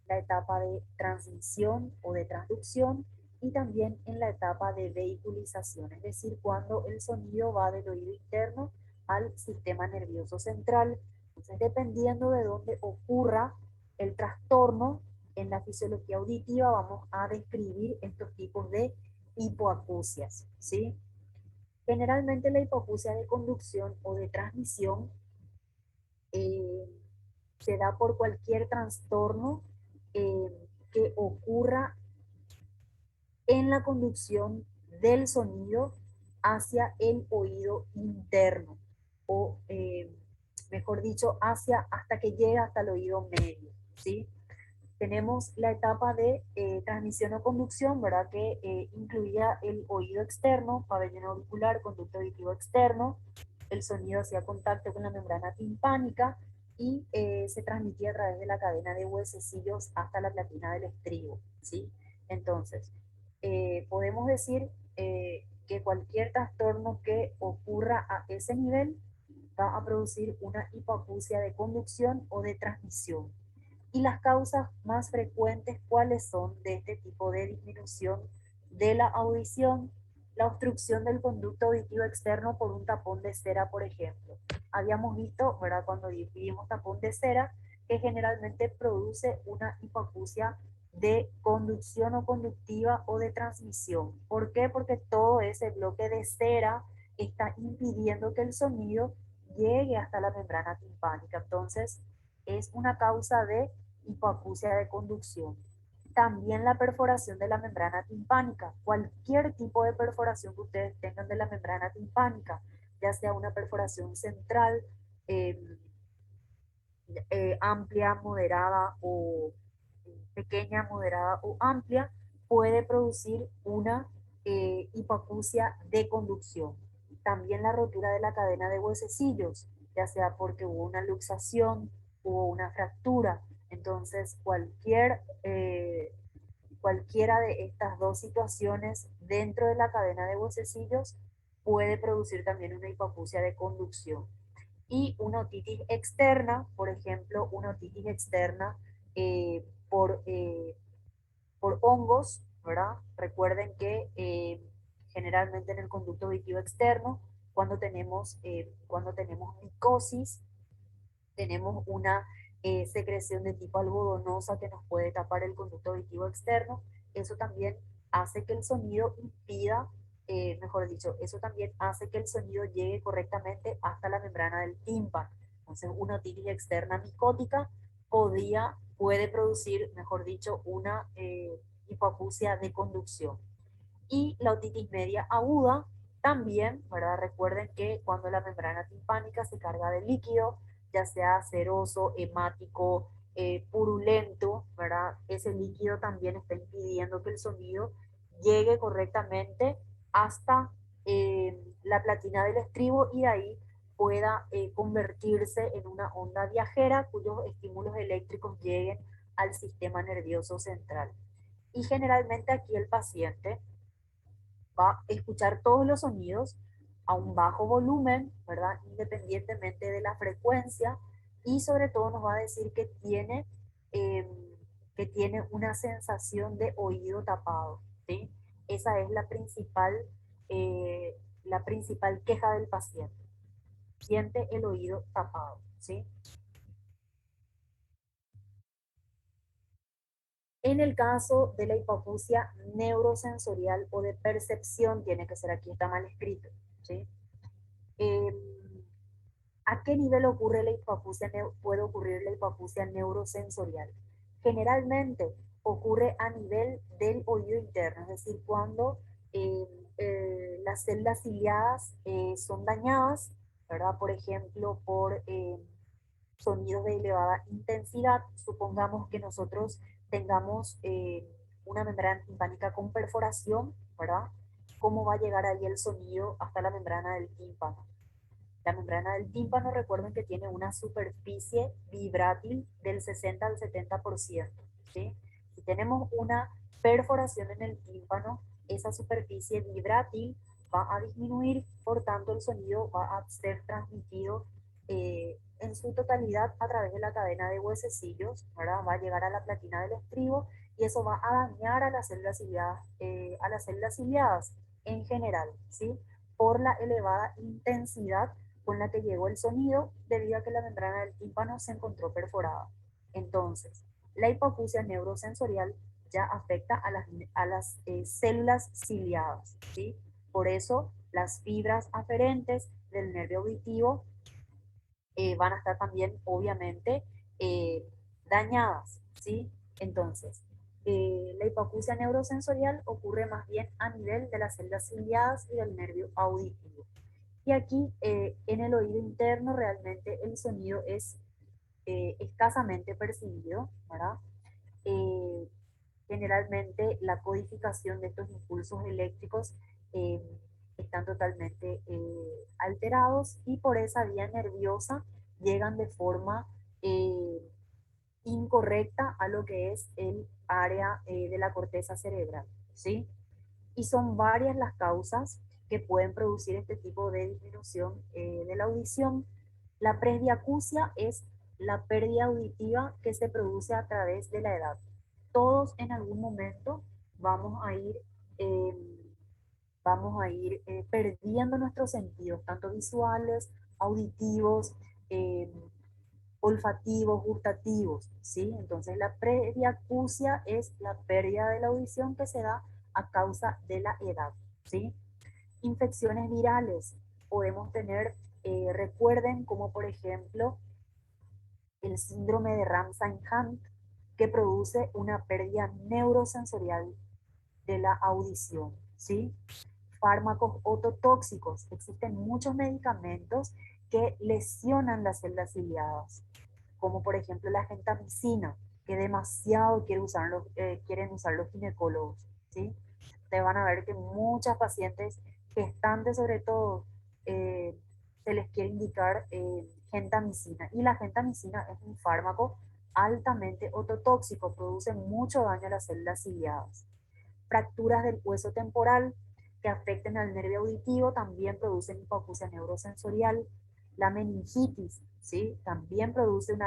la etapa de transmisión o de transducción y también en la etapa de vehiculización, es decir, cuando el sonido va del oído interno al sistema nervioso central. Entonces, dependiendo de dónde ocurra el trastorno en la fisiología auditiva, vamos a describir estos tipos de hipoacusias, ¿sí? Generalmente la hipoacusia de conducción o de transmisión eh, se da por cualquier trastorno que ocurra en la conducción del sonido hacia el oído interno, o mejor dicho, hasta que llega hasta el oído medio, ¿sí? Tenemos la etapa de transmisión o conducción, ¿verdad? Que incluía el oído externo, pabellón auricular, conducto auditivo externo, el sonido hacía contacto con la membrana timpánica y se transmitía a través de la cadena de huesecillos hasta la platina del estribo, ¿sí? Entonces, podemos decir que cualquier trastorno que ocurra a ese nivel va a producir una hipoacusia de conducción o de transmisión. Y las causas más frecuentes, ¿cuáles son de este tipo de disminución de la audición? La obstrucción del conducto auditivo externo por un tapón de cera, por ejemplo. Habíamos visto, ¿verdad? Cuando vimos tapón de cera, que generalmente produce una hipoacusia de conducción o conductiva o de transmisión. ¿Por qué? Porque todo ese bloque de cera está impidiendo que el sonido llegue hasta la membrana timpánica. Entonces, es una causa de hipoacusia de conducción. También la perforación de la membrana timpánica, cualquier tipo de perforación que ustedes tengan de la membrana timpánica, ya sea una perforación central, eh, amplia, moderada o pequeña, moderada o amplia, puede producir una hipoacusia de conducción. También la rotura de la cadena de huesecillos, ya sea porque hubo una luxación, hubo una fractura. Entonces, cualquiera de estas dos situaciones dentro de la cadena de huesecillos puede producir también una hipoacusia de conducción. Y una otitis externa, por ejemplo, una otitis externa eh, por, eh, por hongos, ¿verdad? Recuerden que generalmente en el conducto auditivo externo, cuando tenemos micosis, tenemos una secreción de tipo algodonosa que nos puede tapar el conducto auditivo externo. Eso también hace que el sonido impida, mejor dicho, eso también hace que el sonido llegue correctamente hasta la membrana del tímpano. Entonces, una otitis externa micótica puede producir, mejor dicho, una hipoacusia de conducción. Y la otitis media aguda también, ¿verdad? Recuerden que cuando la membrana timpánica se carga de líquido, ya sea ceroso, hemático, purulento, ¿verdad? Ese líquido también está impidiendo que el sonido llegue correctamente hasta la platina del estribo y de ahí pueda convertirse en una onda viajera cuyos estímulos eléctricos lleguen al sistema nervioso central. Y generalmente aquí el paciente va a escuchar todos los sonidos a un bajo volumen, ¿verdad? Independientemente de la frecuencia, y sobre todo nos va a decir eh, que tiene una sensación de oído tapado, ¿sí? Esa es la principal queja del paciente. siente el oído tapado, ¿sí? En el caso de la hipoacusia neurosensorial o de percepción, tiene que ser aquí, está mal escrito, ¿sí? Eh, ¿A qué nivel ocurre la hipoacusia, puede ocurrir la hipoacusia neurosensorial? Generalmente ocurre a nivel del oído interno, es decir, cuando eh, las células ciliadas son dañadas, ¿verdad? Por ejemplo, por sonidos de elevada intensidad. Supongamos que nosotros tengamos una membrana timpánica con perforación, ¿verdad? ¿Cómo va a llegar ahí el sonido hasta la membrana del tímpano? La membrana del tímpano, recuerden que tiene una superficie vibrátil del 60 al 70%, ¿sí? Si tenemos una perforación en el tímpano, esa superficie vibrátil va a disminuir, por tanto el sonido va a ser transmitido en su totalidad a través de la cadena de huesecillos, ¿verdad? Va a llegar a la platina del estribo y eso va a dañar a las células ciliadas en general, ¿sí? Por la elevada intensidad con la que llegó el sonido debido a que la membrana del tímpano se encontró perforada. Entonces, la hipoacusia neurosensorial ya afecta a las células ciliadas, ¿sí? Por eso, las fibras aferentes del nervio auditivo van a estar también, obviamente, dañadas, ¿sí? Entonces, la hipoacusia neurosensorial ocurre más bien a nivel de las células ciliadas y del nervio auditivo. Y aquí en el oído interno realmente el sonido es escasamente percibido, ¿verdad? Eh, Generalmente la codificación de estos impulsos eléctricos eh, están totalmente alterados y por esa vía nerviosa llegan de forma eh, incorrecta a lo que es el área de la corteza cerebral, ¿sí? Y son varias las causas que pueden producir este tipo de disminución de la audición. La presbiacusia es la pérdida auditiva que se produce a través de la edad. Todos en algún momento vamos a ir, eh, perdiendo nuestros sentidos, tanto visuales, auditivos, eh, olfativos, gustativos, ¿sí? Entonces la presbiacusia es la pérdida de la audición que se da a causa de la edad, ¿sí? Infecciones virales. Podemos tener, recuerden como por ejemplo el síndrome de Ramsay-Hunt, que produce una pérdida neurosensorial de la audición, ¿sí? Fármacos ototóxicos. Existen muchos medicamentos que lesionan las células ciliadas, como por ejemplo la gentamicina, que demasiado quieren usar los ginecólogos, ¿sí? Ustedes van a ver que muchas pacientes gestantes sobre todo eh, se les quiere indicar gentamicina, y la gentamicina es un fármaco altamente ototóxico, produce mucho daño a las células ciliadas. Fracturas del hueso temporal que afecten al nervio auditivo también producen hipoacusia neurosensorial. La meningitis, ¿sí? También produce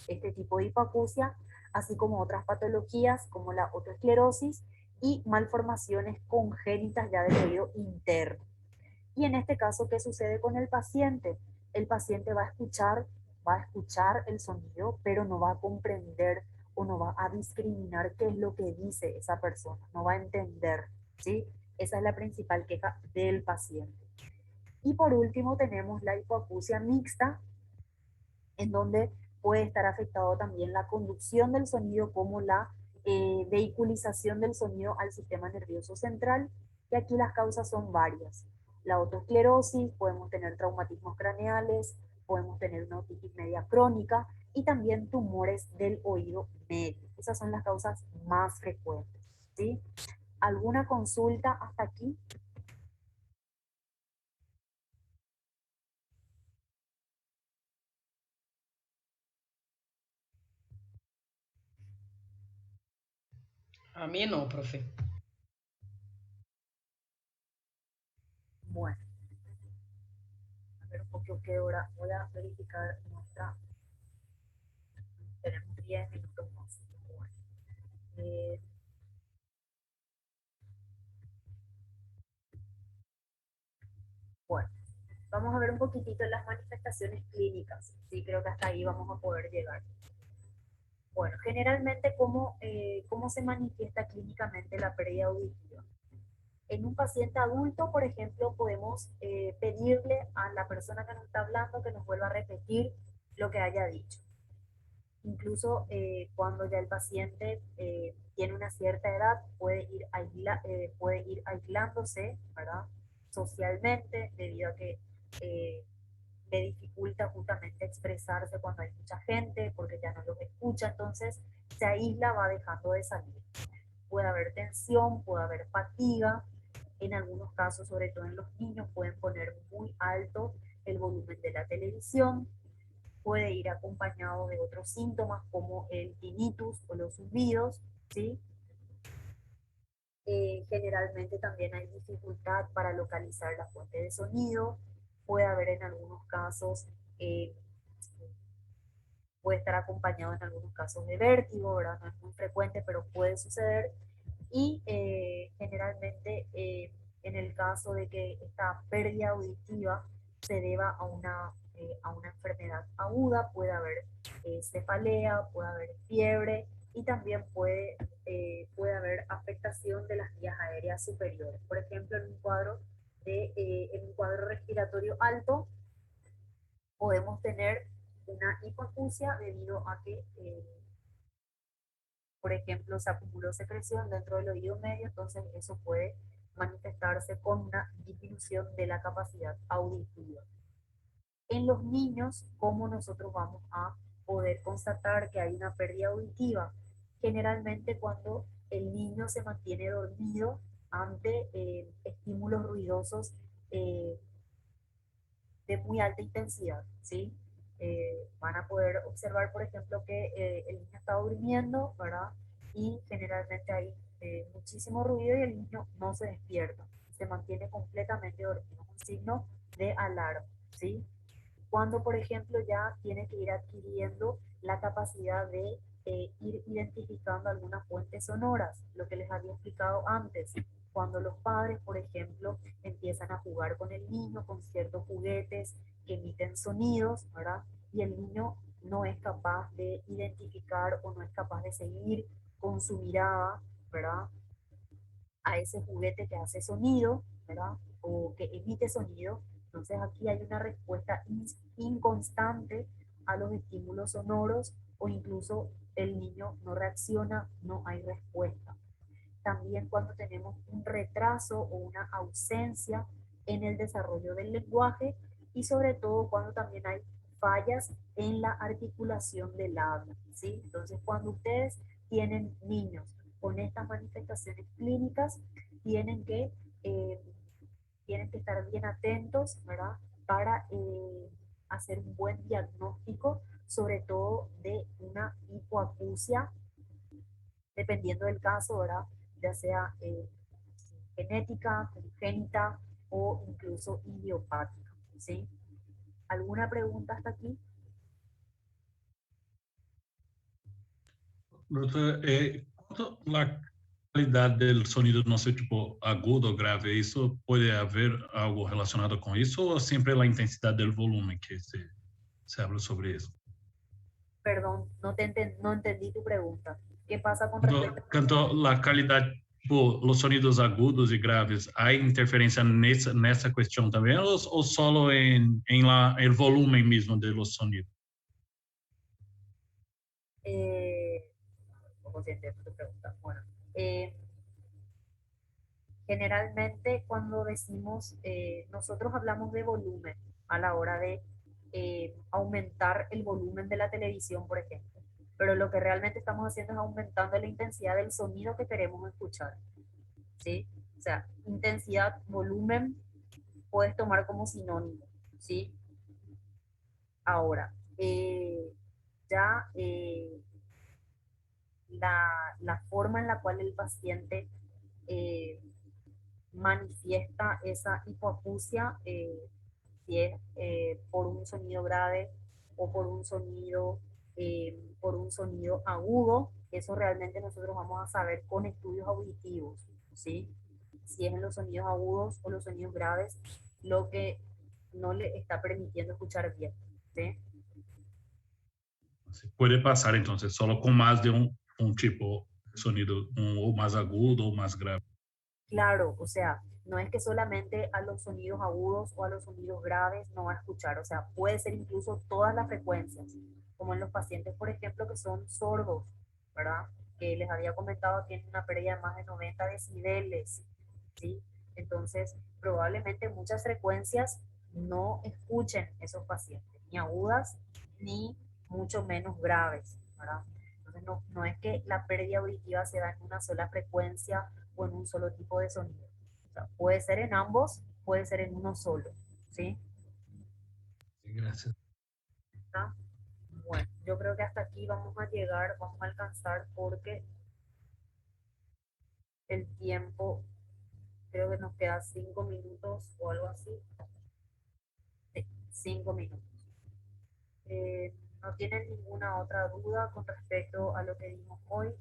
este tipo de hipoacusia, así como otras patologías como la otoesclerosis y malformaciones congénitas ya del oído interno. Y en este caso, ¿qué sucede con el paciente? El paciente va a escuchar el sonido, pero no va a comprender o no va a discriminar qué es lo que dice esa persona, no va a entender, ¿sí? Esa es la principal queja del paciente. Y por último tenemos la hipoacusia mixta, en donde puede estar afectado también la conducción del sonido como la vehiculización del sonido al sistema nervioso central, y aquí las causas son varias. La otoesclerosis, podemos tener traumatismos craneales, podemos tener una otitis media crónica y también tumores del oído medio. Esas son las causas más frecuentes, ¿sí? ¿Alguna consulta hasta aquí? A mí no, profe. Bueno, a ver un poco qué hora. Voy a verificar nuestra. Tenemos 10 minutos más. Bueno, eh, bueno, vamos a ver un poquitito las manifestaciones clínicas. Sí, creo que hasta ahí vamos a poder llegar. Bueno, generalmente, ¿cómo se manifiesta clínicamente la pérdida auditiva? En un paciente adulto, por ejemplo, podemos pedirle a la persona que nos está hablando que nos vuelva a repetir lo que haya dicho. Incluso cuando ya el paciente tiene una cierta edad, puede ir aislándose, ¿verdad? Socialmente, debido a que le dificulta justamente expresarse cuando hay mucha gente, porque ya no los escucha, entonces se aísla, va dejando de salir. Puede haber tensión, puede haber fatiga, en algunos casos, sobre todo en los niños, pueden poner muy alto el volumen de la televisión, puede ir acompañado de otros síntomas como el tinnitus o los zumbidos, ¿sí? Generalmente también hay dificultad para localizar la fuente de sonido, puede haber en algunos casos, puede estar acompañado en algunos casos de vértigo, ¿verdad? No es muy frecuente, pero puede suceder. Y generalmente en el caso de que esta pérdida auditiva se deba a una enfermedad aguda, puede haber cefalea, puede haber fiebre y también puede haber afectación de las vías aéreas superiores. Por ejemplo, en un cuadro respiratorio alto podemos tener una hipoacusia debido a que por ejemplo, se acumuló secreción dentro del oído medio, entonces eso puede manifestarse con una disminución de la capacidad auditiva. En los niños, ¿cómo nosotros vamos a poder constatar que hay una pérdida auditiva? Generalmente cuando el niño se mantiene dormido ante estímulos ruidosos de muy alta intensidad, ¿sí? Van a poder observar, por ejemplo, que el niño está durmiendo, ¿verdad? Y generalmente hay muchísimo ruido y el niño no se despierta, se mantiene completamente dormido, un signo de alarma, ¿sí? Cuando, por ejemplo, ya tiene que ir adquiriendo la capacidad de ir identificando algunas fuentes sonoras, lo que les había explicado antes, cuando los padres, por ejemplo, empiezan a jugar con el niño, con ciertos juguetes que emiten sonidos, ¿verdad? Y el niño no es capaz de identificar o no es capaz de seguir con su mirada, ¿verdad? A ese juguete que hace sonido, ¿verdad? O que emite sonido. Entonces aquí hay una respuesta inconstante a los estímulos sonoros o incluso el niño no reacciona, no hay respuesta. También cuando tenemos un retraso o una ausencia en el desarrollo del lenguaje y sobre todo cuando también hay fallas en la articulación del habla, ¿sí? Entonces cuando ustedes tienen niños con estas manifestaciones clínicas, tienen que, eh, tienen que estar bien atentos, ¿verdad? Para hacer un buen diagnóstico, sobre todo de una hipoacusia, dependiendo del caso, ¿verdad? Ya sea genética, congénita o incluso idiopática, ¿sí? ¿Alguna pregunta hasta aquí? Doutora, quanto à qualidade do sonido, não sei, tipo, agudo ou grave, isso pode haver algo relacionado com isso ou sempre a intensidade do volume que se habla sobre isso? Perdón, no entendí tu pregunta. ¿Qué pasa con Quanto, respecto? quanto à qualidade, tipo, os sonidos agudos e graves, há interferência nessa questão também ou só em el volume mesmo de los sonidos? ¿Cómo se entiende tu pregunta? Bueno, generalmente cuando decimos, nosotros hablamos de volumen a la hora de aumentar el volumen de la televisión, por ejemplo. Pero lo que realmente estamos haciendo es aumentando la intensidad del sonido que queremos escuchar, ¿sí? O sea, intensidad, volumen, puedes tomar como sinónimo, ¿sí? Ahora, ya la forma en la cual el paciente manifiesta esa hipoacusia, si es por un sonido grave o por un sonido agudo, eso realmente nosotros vamos a saber con estudios auditivos, ¿sí? Si es en los sonidos agudos o los sonidos graves, lo que no le está permitiendo escuchar bien, ¿sí? Puede pasar entonces solo con más de un tipo de sonido, o más agudo o más grave. Claro, o sea, no es que solamente a los sonidos agudos o a los sonidos graves no va a escuchar, o sea, puede ser incluso todas las frecuencias, como en los pacientes, por ejemplo, que son sordos, ¿verdad? Que les había comentado, tienen una pérdida de más de 90 decibeles, ¿sí? Entonces, probablemente muchas frecuencias no escuchen esos pacientes, ni agudas, ni mucho menos graves, ¿verdad? Entonces, no es que la pérdida auditiva se da en una sola frecuencia o en un solo tipo de sonido. O sea, puede ser en ambos, puede ser en uno solo, ¿sí? Gracias. ¿Está? Bueno, yo creo que hasta aquí vamos a llegar, vamos a alcanzar porque el tiempo, creo que nos queda 5 minutos o algo así. Sí, 5 minutos. ¿No tienen ninguna otra duda con respecto a lo que vimos hoy?